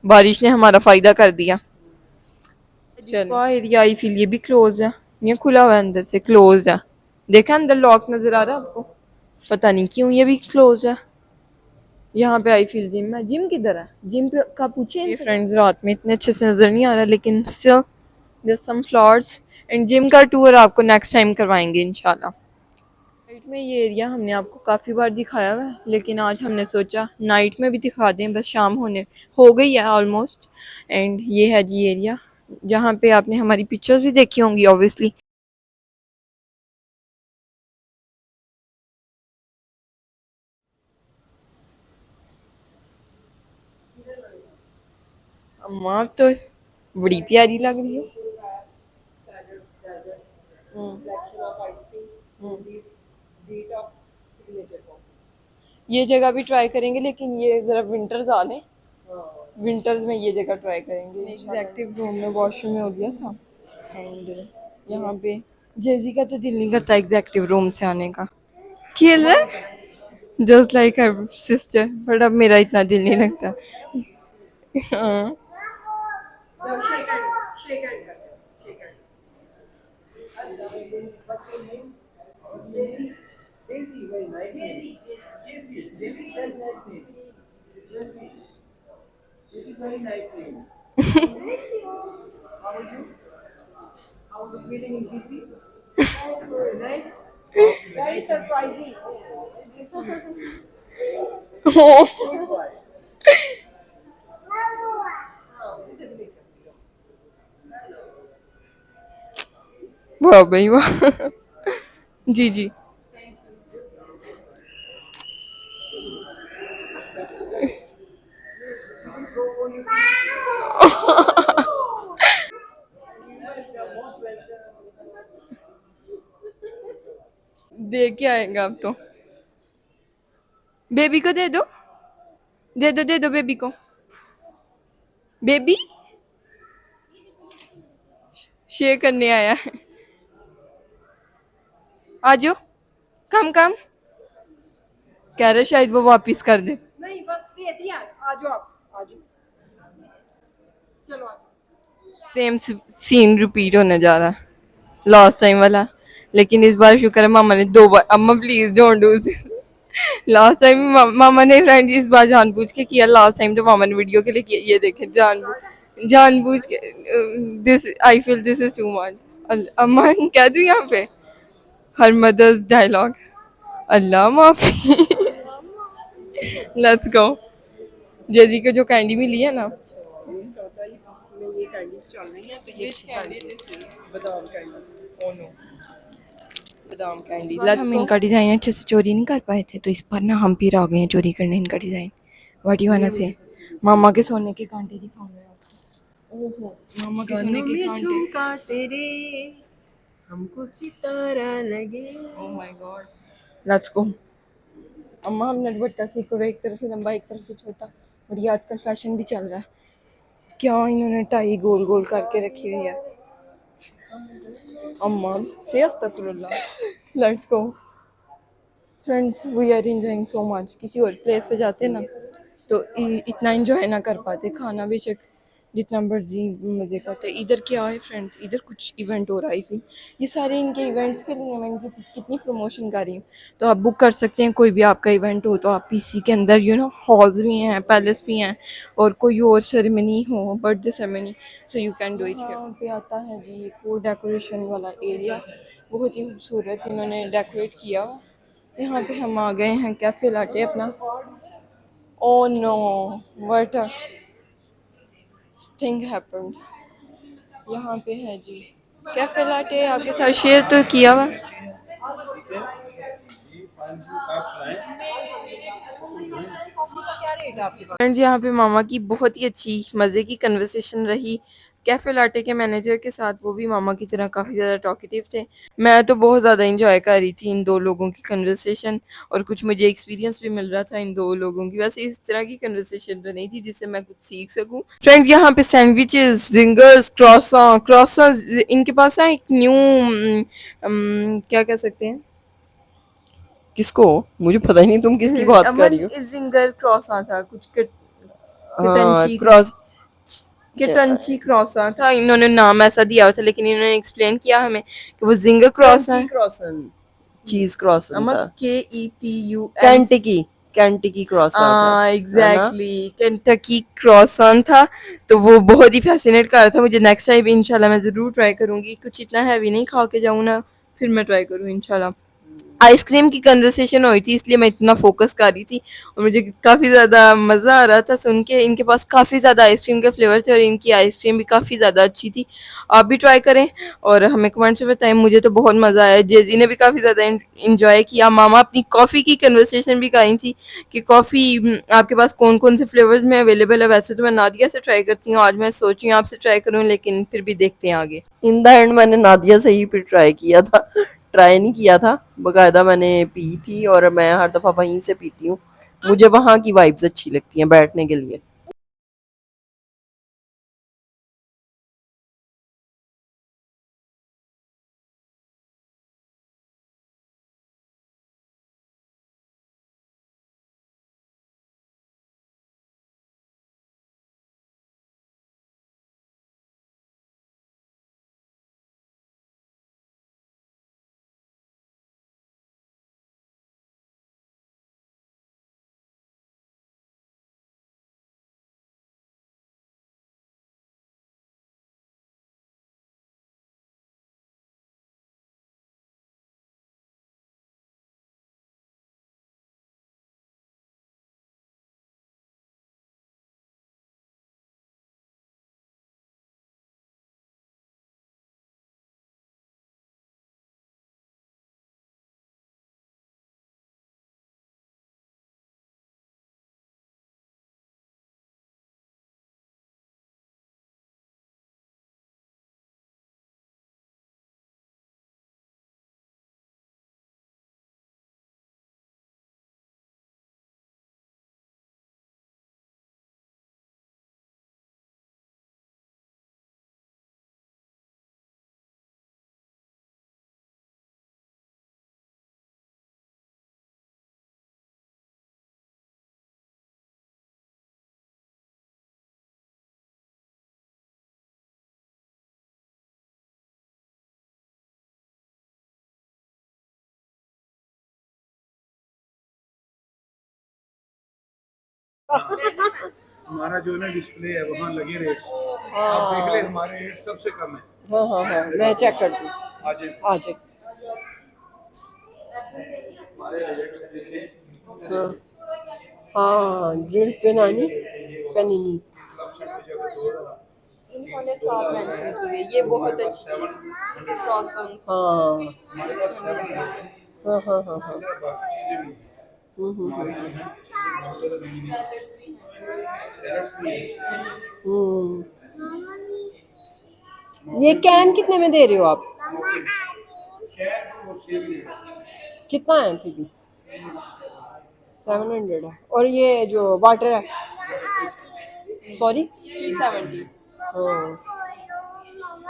बारिश ने हमारा फायदा कर दिया। चलो एरिया आई फील ये भी क्लोज है, ये खुला हुआ है अंदर से, क्लोज है। देखा अंदर लॉक नजर आ रहा है आपको, पता नहीं क्यों ये भी क्लोज है। यहाँ पे आई फील जिम है, जिम किधर है, जिम पे का पूछे फ्रेंड्स। रात में इतने अच्छे से नजर नहीं आ रहा, लेकिन still there some flowers. And gym का टूर आपको नेक्स्ट टाइम करवाएंगे इंशाल्लाह। नाइट में ये एरिया हमने आपको काफ़ी बार दिखाया हुआ है, लेकिन आज हमने सोचा नाइट में भी दिखा दें, बस शाम होने हो गई है ऑलमोस्ट। एंड ये है जी एरिया जहाँ पे आपने हमारी पिक्चर्स भी देखी होंगी ऑब्वियसली। अम्मा आप तो बड़ी प्यारी लग रही हो। ये जगह भी ट्राई करेंगे, लेकिन ये ज़रा विंटर्स आ लें, विंटर्स में ये जगह ट्राई करेंगे। एग्जैक्टिव रूम में वॉशरूम में हो गया था। एंड यहाँ पे जेजी का तो दिल नहीं करता एग्जैक्टिव रूम से आने का, खेल रहा है just like her sister, but अब मेरा इतना दिल नहीं लगता। हाँ वाह भाई वाह। जी जी दे के आएगा अब तो, बेबी को दे दो, दे दो बेबी को, बेबी शेयर करने आया है, आ जाओ, कम कम, कह रहे शायद वो वापिस कर दे। नहीं बस दे दिया, आ जाओ आप, आ जाओ, चलो आ जाओ। सेम सीन रिपीट होने जा रहा है लास्ट टाइम वाला, लेकिन इस बार शुक्र है मामा ने 2 बार, अम्मा please don't do this. Last time मामा ने फ्रेंड इस बार जानबूझ के किया, लास्ट टाइम तो मामा ने वीडियो के लिए किया, ये देखें जानबूझ के। This I feel this is too much. अम्मा कह दूं यहाँ पे हर मदर्स डायलॉग, अल्लाह माफी। Let's go. जेजी को जो कैंडी मिली है ना, इसका होता है ये पीसी में ये कैंडीज चल रही हैं, तो ये बादाम कैंडी। ओह नो, बादाम कैंडी। हम इनका डिज़ाइन अच्छे से चोरी नहीं कर पाए थे, तो इस बार ना हम फिर आ गए हैं चोरी करने इनका design. What you want to say, मामा के सोने के कांटे दिखाऊंगा आपको। ओहो, मामा के सोने के कांटे, झुमका तेरे हमको सितारा लगे। Oh my God, let's go. अम्मा हमने दुपट्टा सीखो, एक तरफ से लंबा एक तरफ से छोटा, और ये आजकल फैशन भी चल रहा है। क्या इन्होंने टाई गोल गोल करके रखी हुई है। अम्मा से अस्तगफुरुल्लाह। Let's go friends, we are enjoying so much. किसी और प्लेस पे जाते ना तो इतना एंजॉय ना कर पाते, खाना बेशक जितना मर्जी मज़े का होता है। इधर क्या है फ्रेंड्स, इधर कुछ इवेंट हो रहा है, फिर ये सारे इनके इवेंट्स के लिए मैं इनकी कितनी प्रमोशन कर रही हूँ। तो आप बुक कर सकते हैं, कोई भी आपका इवेंट हो तो आप पीसी के अंदर हॉल्स भी हैं, पैलेस भी हैं, और कोई और सेरेमनी हो, birthday ceremony, so you can do it here. यहाँ पे आता है जी वो डेकोरेशन वाला एरिया, बहुत ही खूबसूरत इन्होंने डेकोरेट किया। यहाँ पे हम आ गए हैं कैफे लाटे अपना। Oh no, what a thing happened. यहाँ पे है जी कैफे लाटे, आपके साथ शेयर तो किया हुआ। फ्रेंड्स यहाँ पे मामा की बहुत ही अच्छी मज़े की कन्वर्सेशन रही, कैफ़े लाटे के मैनेजर के साथ, वो भी मामा की तरह काफ़ी ज़्यादा टॉकेटिव थे। मैं तो बहुत ज़्यादा एन्जॉय कर रही थी इन 2 लोगों की कन्वर्सेशन, और कुछ मुझे एक्सपीरियंस भी मिल रहा था इन 2 लोगों की। वैसे इस तरह की कन्वर्सेशन तो नहीं थी जिससे मैं कुछ सीख सकूँ। फ्रेंड्स, यहाँ पे सैंडविचेस, ज़िंगर्स, क्रोissants, इनके पास ना एक न्यू क्या कह सकते हैं? किसको? मुझे पता ही नहीं तुम किसकी बात कर अमन रही हो। ज़िंगर क्रोissant था, कुछ हाँ, किटंची कुछ क्रॉस किटंची क्रोissant था। इन्होंने नाम ऐसा दिया हुआ था, लेकिन इन्होंने एक्सप्लेन किया हमें कि वो ज़िंगर क्रंची क्रोissant, क्रॉसन, चीज क्रॉसन अमन था। KETUN, कैंटिकी, कैंटिकी क्रॉसा था, है ना? एग्जैक्टली केंटकी क्रॉissant था। तो वो बहुत ही फैसिनेट कर रहा था मुझे। नेक्स्ट टाइम इंशाल्लाह मैं ज़रूर ट्राई करूँगी। कुछ इतना हैवी नहीं खा के जाऊँ ना, फिर मैं ट्राई करूँ इंशाल्लाह। आइसक्रीम की कन्वर्सेशन हुई थी, इसलिए मैं इतना फ़ोकस कर रही थी, और मुझे काफ़ी ज़्यादा मज़ा आ रहा था सुन के। इनके पास काफ़ी ज़्यादा आइसक्रीम के फ्लेवर थे, और इनकी आइसक्रीम भी काफ़ी ज़्यादा अच्छी थी। आप भी ट्राई करें और हमें कमेंट्स में बताएं। मुझे तो बहुत मज़ा आया। जेज़ी ने भी काफ़ी ज़्यादा इंजॉय किया। मामा अपनी कॉफ़ी की कन्वर्सेशन भी करी थी कि कॉफ़ी आपके पास कौन-कौन से फ्लेवर्स में अवेलेबल है। वैसे तो मैं नादिया से ट्राई करती हूँ, आज मैं सोच रही हूँ आपसे ट्राई करूँ, लेकिन फिर भी देखते हैं आगे। इन द एंड मैंने नादिया से ही फिर ट्राई किया था। ट्राई नहीं किया था, बाकायदा मैंने पी थी, और मैं हर दफ़ा वहीं से पीती हूँ। मुझे वहाँ की वाइब्स अच्छी लगती हैं बैठने के लिए। हमारा जो है ना डिस्प्ले है वहाँ लगे रेट्स, आप देख ले हमारे रेट सबसे कम है। हाँ हाँ हाँ, मैं चेक करती हूँ। आज आ जाए। हमारे रेट जैसे हाँ हाँ, ग्रिल्ड पेनानी पेनिनी। क्लब सेट की जगह दो इन्होंने साथ मेंशन की हुई है, ये बहुत अच्छी croissant। हाँ हमारे पास 700 है, हाँ हाँ हाँ हाँ। इसलिए बाकी चीज़ें भी हैं। हमारी जो है चीज़ें बहुत ज़्यादा महंगी नहीं, सैलड्स भी है। हम्म, ये कैन कितने में दे रहे हो आप? कैन और सेब ही है। कितना है फिर भी? 700 है। और ये जो वाटर है, सॉरी? 370। हाँ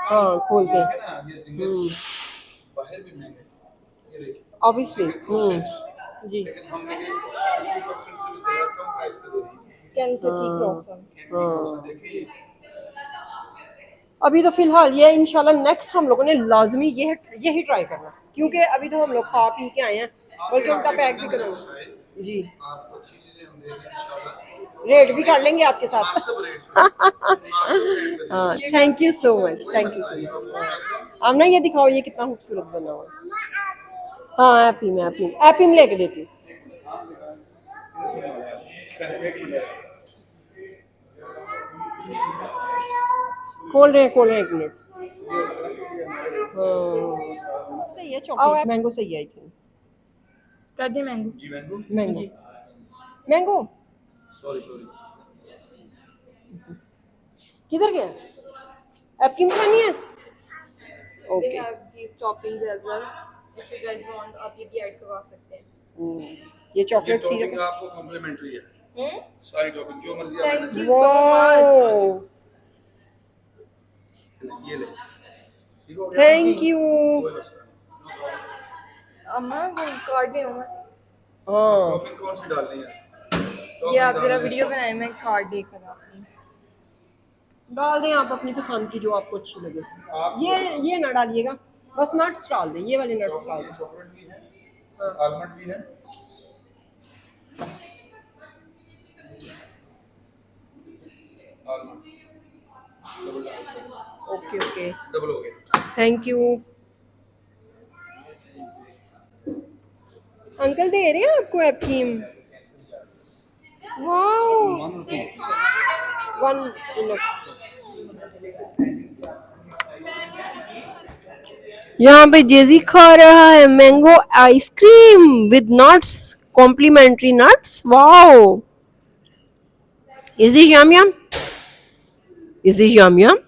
हाँ, खोलते ठीक हैं। है ना, ये सिंगल बाहर भी महंगे हैं। ये देखिए ऑब्वियसली। जी, लेकिन हम देखिए 50% से भी ज़्यादा कम प्राइस पे दे रही है। Kentucky croissant। कैंडी क्रोसा देखिए, अभी तो फिलहाल ये इंशाल्लाह नेक्स्ट हम लोगों ने लाजमी ये यही ट्राई करना, क्योंकि अभी तो हम लोग खा पी के आए हैं, बल्कि उनका पैक भी करेंगे जी। आपको अच्छी चीज़ें हम देंगे इंशाल्लाह। रेट भी कर लेंगे आपके साथ। मुनासिब रेट मुनासिब रेट पे हाँ, देंगे, थैंक यू सो मच, कोई थैंक यू मसला सो नहीं है। मच। अब ना ये दिखाओ, ये कितना खूबसूरत बना हुआ है। हाँ, एपी में एपी में लेके देती हूँ। एक मिनट, खोल रहे हैं, एक मिनट। हाँ सही है, चॉकलेट मैंगो सही है आई थिंक। कर दे मैंगो। जी मैंगो, मैंगो जी, मैंगो सॉरी सॉरी, किधर गया? एपकिन खानी है? They okay. have these toppings as well. If you guys want, आप ये भी ऐड करवा सकते हैं. ये ये चॉकलेट टॉपिंग सिरप। आपको कॉम्प्लीमेंट्री है, Hmm? सारी टॉपिंग जो मर्जी आप Thank लेना you so much. चाहें ये ले, ठीक हो गया? Thank you. कोई मसला नहीं। अम्मा वो कार्ड दे अम्मा. हाँ टॉपिंग कौन सी डालनी है? ये आप जरा वीडियो बनाए, मैं कार्ड देकर आती हूँ. डाल दें आप अपनी पसंद की जो आपको अच्छी लगे। आप ये ना डालिएगा, बस नट्स डाल दें, ये वाले नट्स डाल दें। चॉकलेट भी है, आलमंड भी है, almond double okay okay, double हो गया। Thank you. अंकल दे रहे हैं आपको एपकिन? Wow, one enough. यहाँ पे जेजी खा रहा है mango ice cream with nuts, complimentary nuts. Wow, is this yum yum? Is this yum yum?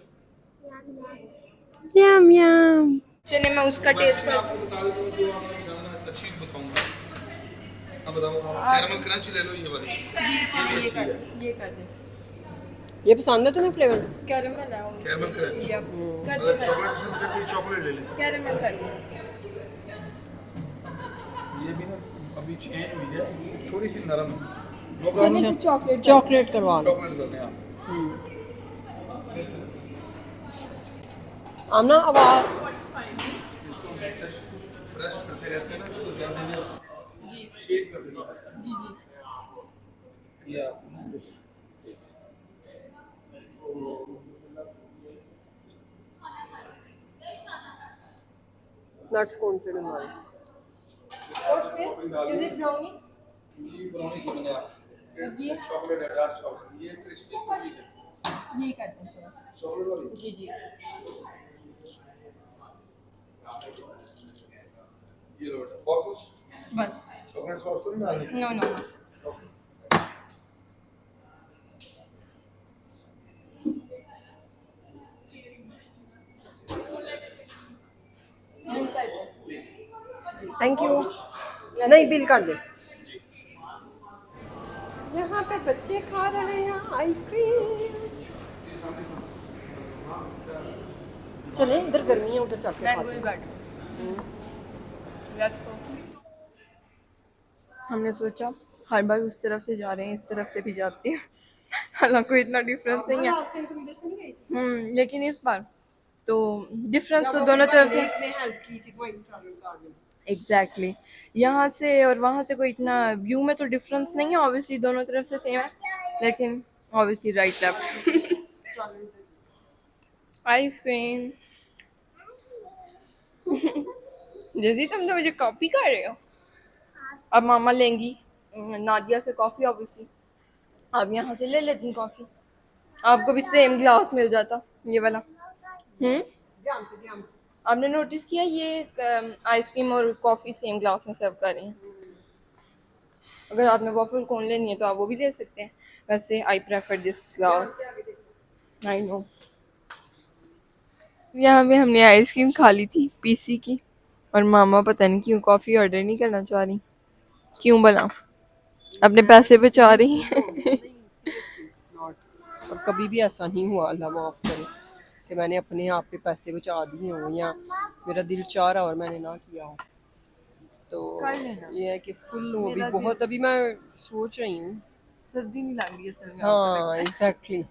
Yum yum. चलिए मैं उसका टेस्ट मैं आपको बता देता हूँ जो आपको इंशाल्लाह अच्छी बताऊंगा। अब बताओ, कैरमल क्रंच ले लो ये वाली, ये भी अच्छी है। ये कर दे. ये पसंद है तुम्हें फ्लेवर? कैरमल है. कैरमल क्रंच, कर अगर दे. चॉकलेट पसंद करती है चॉकलेट ले लें। कैरमल कर दे. ये भी ना अभी चेंज हुई है, थोड़ी सी नरम है। नो चलिए प्रॉब्लम, फिर चॉकलेट. चॉकलेट करवा लो। चॉकलेट कर दें आप। आमना आवाज फ्रेश करते रहते हैं ना, इसको ज़्यादा नहीं जी चेंज कर देना। जी जी. ये आप नट्स कौन से डलवाएं? What's this? Is it brownie? ये ब्राउनी की मैंने आप ये चॉकलेट है, डार्क चॉकलेट, ये क्रिस्पी कुकीज है, ये कर दे. चलो. चॉकलेट वाली। जी जी. ये लो बेटा, और कुछ बस. चॉकलेट सॉस तो नहीं डालनी? No no no. Okay. Thank you. नहीं, बिल कर दे। यहाँ पे बच्चे खा रहे हैं आइसक्रीम। चले इधर गर्मी है, उधर चल के मैं खाते गोई हैं। बैठ. Let's go. हमने सोचा हर बार उस तरफ से जा रहे हैं, इस तरफ से भी जाते हैं. हालांकि कोई इतना डिफरेंस नहीं है. लास्ट टाइम तुम इधर से नहीं गई थी? लेकिन इस बार तो डिफरेंस तो दोनों तरफ से. इतने हेल्प की थी तुम्हारी स्टार्टिंग गार्डन। एग्जैक्टली यहाँ से और वहाँ से कोई इतना व्यू में तो डिफरेंस नहीं है. ऑब्वियसली दोनों तरफ से सेम है, लेकिन ऑब्वियसली राइट लेफ्ट. आइसक्रीम. जैसे तुम तो मुझे कॉपी कर रहे हो. अब मामा लेंगी नादिया से कॉफ़ी. ऑब्वियसली आप यहाँ से ले लेती कॉफ़ी, आपको भी सेम ग्लास मिल जाता ये वाला. ध्यान से। आपने नोटिस किया ये आइसक्रीम और कॉफ़ी सेम ग्लास में सर्व कर रहे हैं. अगर आपने वॉफल कोन लेनी है तो आप वो भी ले सकते हैं. वैसे I prefer this glass. I know. यहाँ पे हमने आइसक्रीम खा ली थी पीसी की, और मामा पता नहीं क्यों कॉफ़ी ऑर्डर नहीं करना चाह रही. क्यों भला? अपने पैसे बचा रही हैं. नॉट, और कभी भी ऐसा नहीं हुआ, अल्लाह माफ़ करे, कि मैंने अपने आप पे पैसे बचा दिए हों या मेरा दिल चाह रहा और मैंने ना किया हो. तो कर लेना. ये है कि फुल हो भी मेरा बहुत. अभी मैं सोच रही हूँ. सर्दी नहीं लग रही है असल में. हाँ एग्जैक्टली।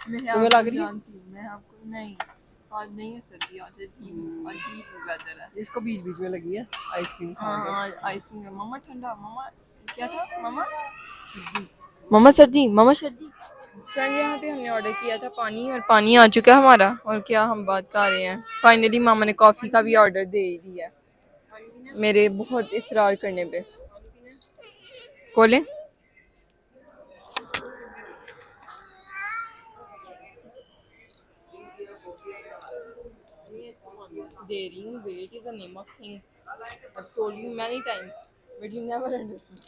मैं तुम्हें लग रही है? जानती हूँ. मैं आपको नहीं, आज नहीं है सर्दी, आज अजीब वेदर है. इसको बीच बीच में लगी है आइसक्रीम हाँ खाने। हाँ आइसक्रीम. मामा ठंडा. मामा क्या था? मामा सर्दी. मामा सर्दी. फ्रेंड यहाँ पे हमने ऑर्डर किया था पानी, और पानी आ चुका है हमारा. और क्या हम बात कर रहे हैं, फाइनली मामा ने कॉफ़ी का भी ऑर्डर दे ही दिया है मेरे बहुत इसरार करने पे. खोले. दे रही हूँ. Wait is the name of thing. I've told you many times, but you never understood.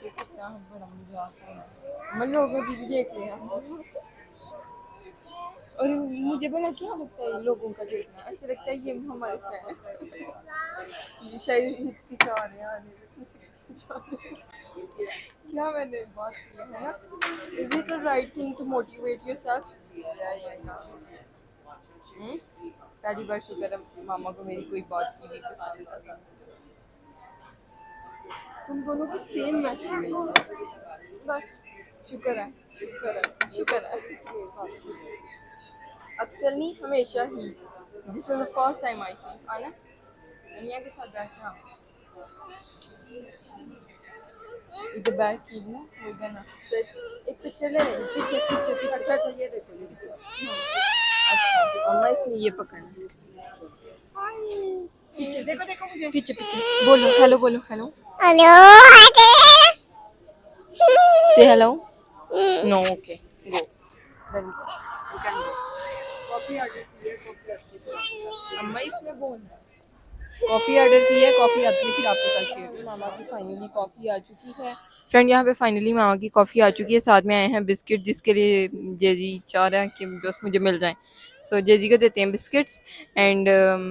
कितना बड़ा मजाक है, हम लोग अभी भी देख रहे हैं। और मुझे बड़ा क्या लगता है लोगों का देखना, ऐसा लगता है ये हमारे फैन है। ये शायद हिचकिचा रहे हैं आने में, हिचकिचा रहे हैं। क्या मैंने बात की है ना, is it the right thing to motivate yourself? पहली बार शुक्र है मामा को मेरी कोई बात की भी पसंद है। तुम दोनों की सेम मैचिंग है। बस शुक्र है, शुक्र है। अक्सर नहीं, हमेशा ही। This is the first time I think आना दुनिया के साथ बैठना। इधर बैठ के ना हो गया ना, एक पिक्चर ले लेंगे। पीछे पीछे पीछे। अच्छा अच्छा, ये देखो ये पिक्चर। अच्छा अम्मा इसने ये पकड़ना। पीछे देखो देखो मुझे, पीछे पीछे बोलो हेलो, बोलो hello, hello say hello. No okay go. अम्मा इसमें बोल, कॉफी ऑर्डर की है, कॉफी आती है फिर आपके साथ शेयर। मामा की फाइनली कॉफ़ी आ चुकी है फ्रेंड। यहाँ पे फाइनली मामा की कॉफ़ी आ चुकी है, साथ में आए हैं बिस्किट, जिसके लिए जेजी चाह रहा है कि बस मुझे मिल जाएं। सो जेजी को देते हैं बिस्किट्स। एंड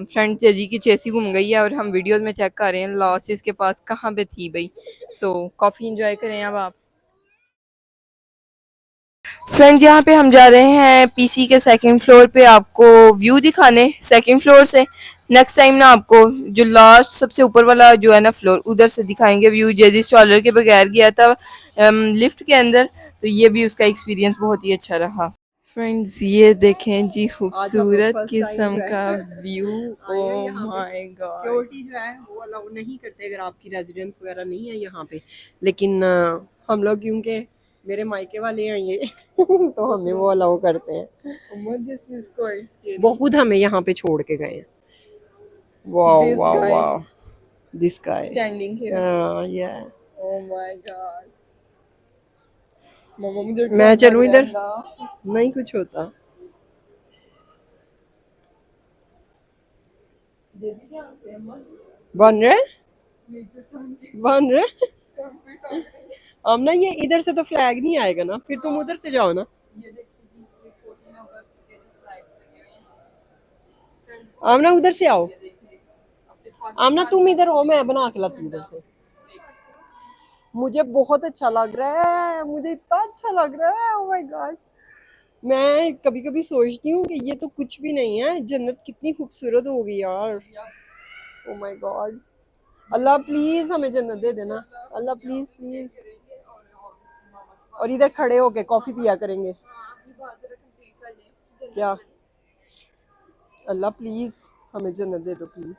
फ्रेंड जेजी की चेसी घूम गई है और हम वीडियोस में चेक कर रहे हैं लास्ट इसके पास कहाँ पे थी भाई। सो कॉफ़ी इंजॉय करें अब आप। फ्रेंड्स यहाँ पे हम जा रहे हैं पीसी के सेकंड फ्लोर पे आपको व्यू दिखाने सेकंड फ्लोर से। नेक्स्ट टाइम ना आपको जो लास्ट सबसे ऊपर वाला जो है ना फ्लोर, उधर से दिखाएंगे व्यू। जेजी स्टॉलर के बगैर गया था लिफ्ट के अंदर, तो ये भी उसका एक्सपीरियंस बहुत ही अच्छा रहा। फ्रेंड्स ये देखें जी आज हम लोग खूबसूरत फर्स्ट टाइम किस्म जो है का व्यू। आए हैं ओह यहाँ पे। My God. सिक्योरिटी जो है वो अलाउ नहीं करते अगर आपकी रेजिडेंस वगैरह नहीं है यहाँ पे, लेकिन हम लोग क्योंकि मेरे मायके वाले हैं ये तो हमें वो अलाउ करते हैं। बहुत हमें यहाँ पे छोड़ के गए हैं। वाह This वाह guy वाह, दिस गाय standing here. या Oh my god. मामा मुझे मैं डर चलूं लग इधर, रहा है। नहीं कुछ होता। बन रहे बन रहे हम ना, ये इधर से तो फ्लैग नहीं आएगा ना, फिर तुम उधर से जाओ ना। आमना उधर से आओ, आमना तुम इधर हो, मैं बना के लाती हूँ उधर से। मुझे बहुत अच्छा लग रहा है, मुझे इतना अच्छा लग रहा है, ओह माय गॉड। मैं कभी कभी सोचती हूँ कि ये तो कुछ भी नहीं है, जन्नत कितनी खूबसूरत होगी यार। Oh my God, Allah please हमें जन्नत दे देना, अल्लाह प्लीज प्लीज। और इधर खड़े होके कॉफी पिया करेंगे क्या? अल्लाह प्लीज हमें जन्नत दे दो प्लीज।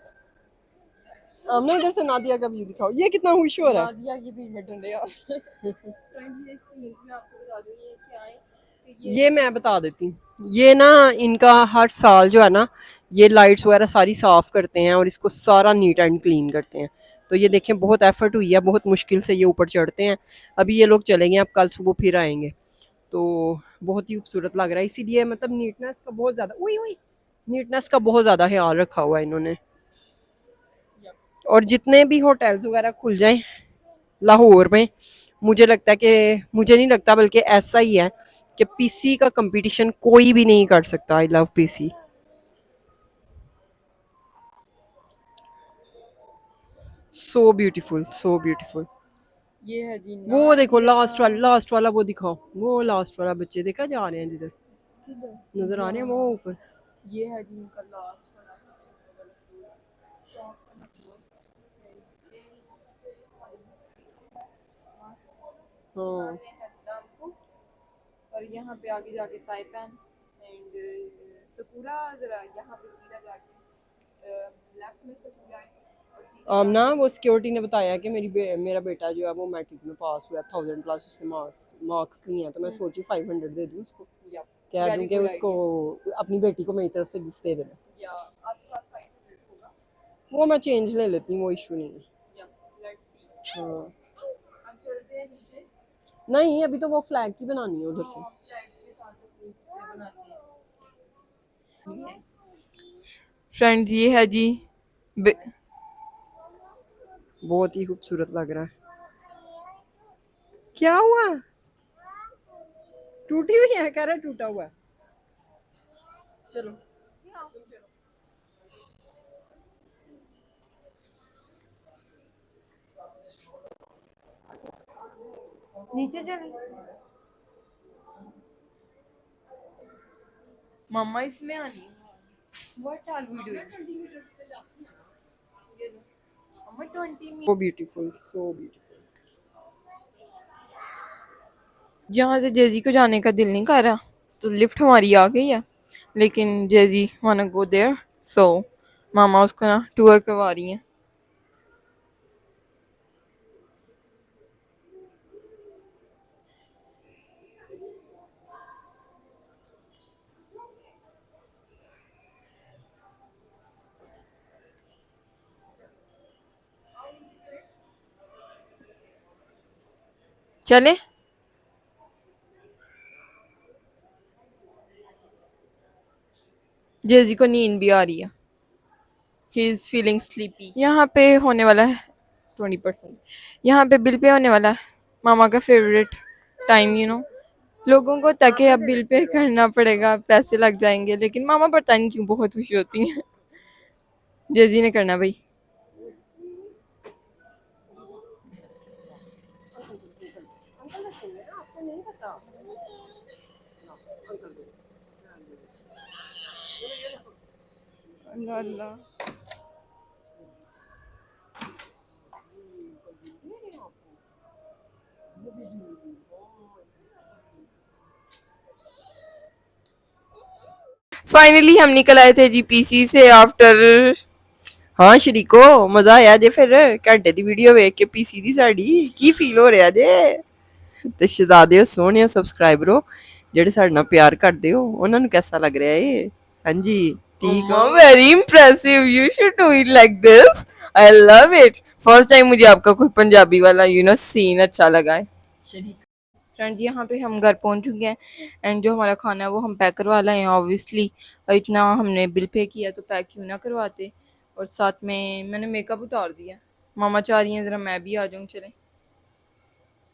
हमने इधर से नादिया का व्यू दिखाओ, ये कितना खुश हो रहा है। नादिया की भी में डंडे यार। फ्रेंड ये सीन मैं आपको बता दूं, ये क्या है कि ये मैं बता देती हूँ, ये ना इनका हर साल जो है ना, ये लाइट्स वगैरह सारी साफ करते हैं और इसको सारा नीट एंड क्लीन करते हैं। तो ये देखें बहुत एफर्ट हुई है, बहुत मुश्किल से ये ऊपर चढ़ते हैं। अभी ये लोग चलेंगे, अब कल सुबह फिर आएंगे। तो बहुत ही खूबसूरत लग रहा है, इसीलिए मतलब नीटनेस का बहुत ज़्यादा नीटनेस का बहुत ज़्यादा ख्याल रखा हुआ है इन्होंने। और जितने भी होटल्स वगैरह खुल जाएं लाहौर में, मुझे लगता है कि, मुझे नहीं लगता बल्कि ऐसा ही है कि पीसी का कंपटीशन कोई भी नहीं कर सकता। I love PC. So beautiful, so beautiful. ये है जी वो देखो नादिया। लास्ट वाला वो दिखाओ, वो लास्ट वाला बच्चे देखा जा रहे हैं जिधर किधर? नजर आ रहे हैं वो ऊपर। ये है जी इनका लास्ट वाला। हाँ सामने है दामपुर और यहाँ पे आगे जाके ताइपैन एंड सकूरा। जरा यहाँ पे सीधा जाके लेफ्ट में सकूरा है और सीधा आमना, वो सिक्योरिटी ने बताया कि मेरा बेटा जो है वो मैट्रिक में पास हुआ, 1000+ उसने मार्क्स लिए हैं। तो मैं सोची 500 दे दूँ उसको, या कह वेरी दूँ कि गुड उसको अपनी बेटी को मेरी तरफ से गिफ्ट दे देना। या आपके साथ 500 होगा। वो मैं चेंज ले लेती हूँ, वो इशू नहीं है। या लेट्स सी। हाँ हम चलते हैं नीचे। नहीं, अभी तो वो फ्लैग की बनानी है उधर से। फ्रेंड्स ये है जी बहुत ही खूबसूरत लग रहा है। क्या हुआ? टूटी हुई है, कह रहा है टूटा हुआ है। चलो नीचे चले। मम्मा इसमें आनी। What are we doing? मम्मा 20 सो ब्यूटीफुल, सो ब्यूटीफुल। यहाँ से जेजी को जाने का दिल नहीं कर रहा, तो लिफ्ट हमारी आ गई है, लेकिन जेजी वाना गो देयर, सो मामा उसको ना टूर करवा रही हैं। चले। जेजी को नींद भी आ रही है, ही इज फीलिंग स्लीपी। यहाँ पे होने वाला है 20%, यहाँ पे बिल पे होने वाला है मामा का फेवरेट टाइम, लोगों को ताकि अब बिल पे करना पड़ेगा, पैसे लग जाएंगे, लेकिन मामा पता नहीं क्यों बहुत खुशी होती हैं। जेजी ने करना भाई। अल्लाह फाइनली हम निकल आए थे जी पीसी से आफ्टर। हाँ शरीको, मजा आया जे फिर घंटे दी वीडियो वेख के पीसी दी साड़ी की फील हो रहा जे? ते शहजादे सोहने सब्सक्राइबरो ਜਿਹੜੇ ਸਾਡੇ ਨਾਲ ਪਿਆਰ ਕਰਦੇ ਹੋ ਉਹਨਾਂ ਨੂੰ कैसा लग रहा है ये? हाँ जी ठीक हो? Very impressive, you should do it like this, I love it. First time मुझे आपका कोई पंजाबी वाला सीन अच्छा लगा है। फ्रेंड्स यहाँ पे हम घर पहुँच चुके हैं, एंड जो हमारा खाना है वो हम पैक करवा लाए हैं ऑब्वियसली, इतना हमने बिल पे किया तो पैक क्यों ना करवाते। और साथ में मैंने मेकअप उतार दिया, मामा चाह रही हैं ज़रा मैं भी आ जाऊँ, चले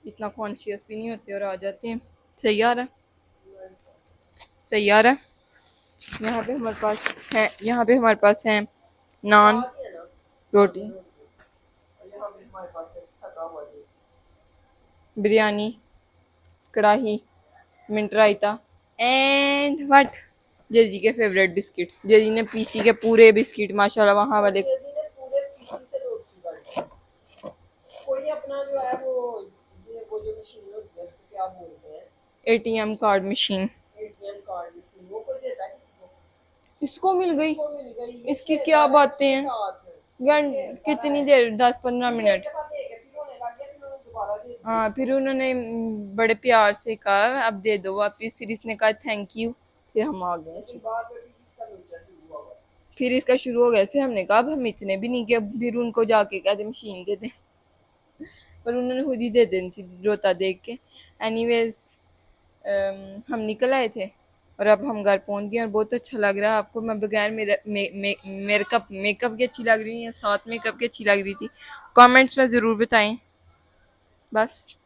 इतना कॉन्शियस भी नहीं होते और आ जाते हैं। सही आ रहा है, सही आ रहा है। यहाँ पे हमारे पास है नान, रोटी, बिरयानी, कढ़ाई, मिंट रायता एंड व्हाट, जेजी के फेवरेट बिस्किट। जेजी ने पीसी के पूरे बिस्किट माशाल्लाह वहाँ वाले कोई अपना जो है वो जो मशीन होती है उसको क्या बोलते हैं? ATM card machine, ATM card machine, वो कोई देता है किसी को? इसको मिल गई। इसको मिल गई। इसकी क्या बातें हैं, साथ कितनी देर, 10-15 मिनट। फिर होने लग गया, फिर उन्होंने दोबारा दे दिया। हाँ फिर उन्होंने बड़े प्यार से कहा अब दे दो वापिस, फिर इसने कहा थैंक यू, फिर हम आ गए। फिर इसका शुरू हो गया, फिर हमने कहा अब हम इतने भी नहीं कि फिर उनको जाके कहते मशीन दे दें, पर उन्होंने खुद ही दे देनी थी रोता देख के। एनीवेज हम निकल आए थे और अब हम घर पहुंच गए और बहुत अच्छा लग रहा है। आपको मैं बगैर मेकअप की अच्छी लग रही है, साथ मेकअप की अच्छी लग रही थी, कमेंट्स में ज़रूर बताएं। बस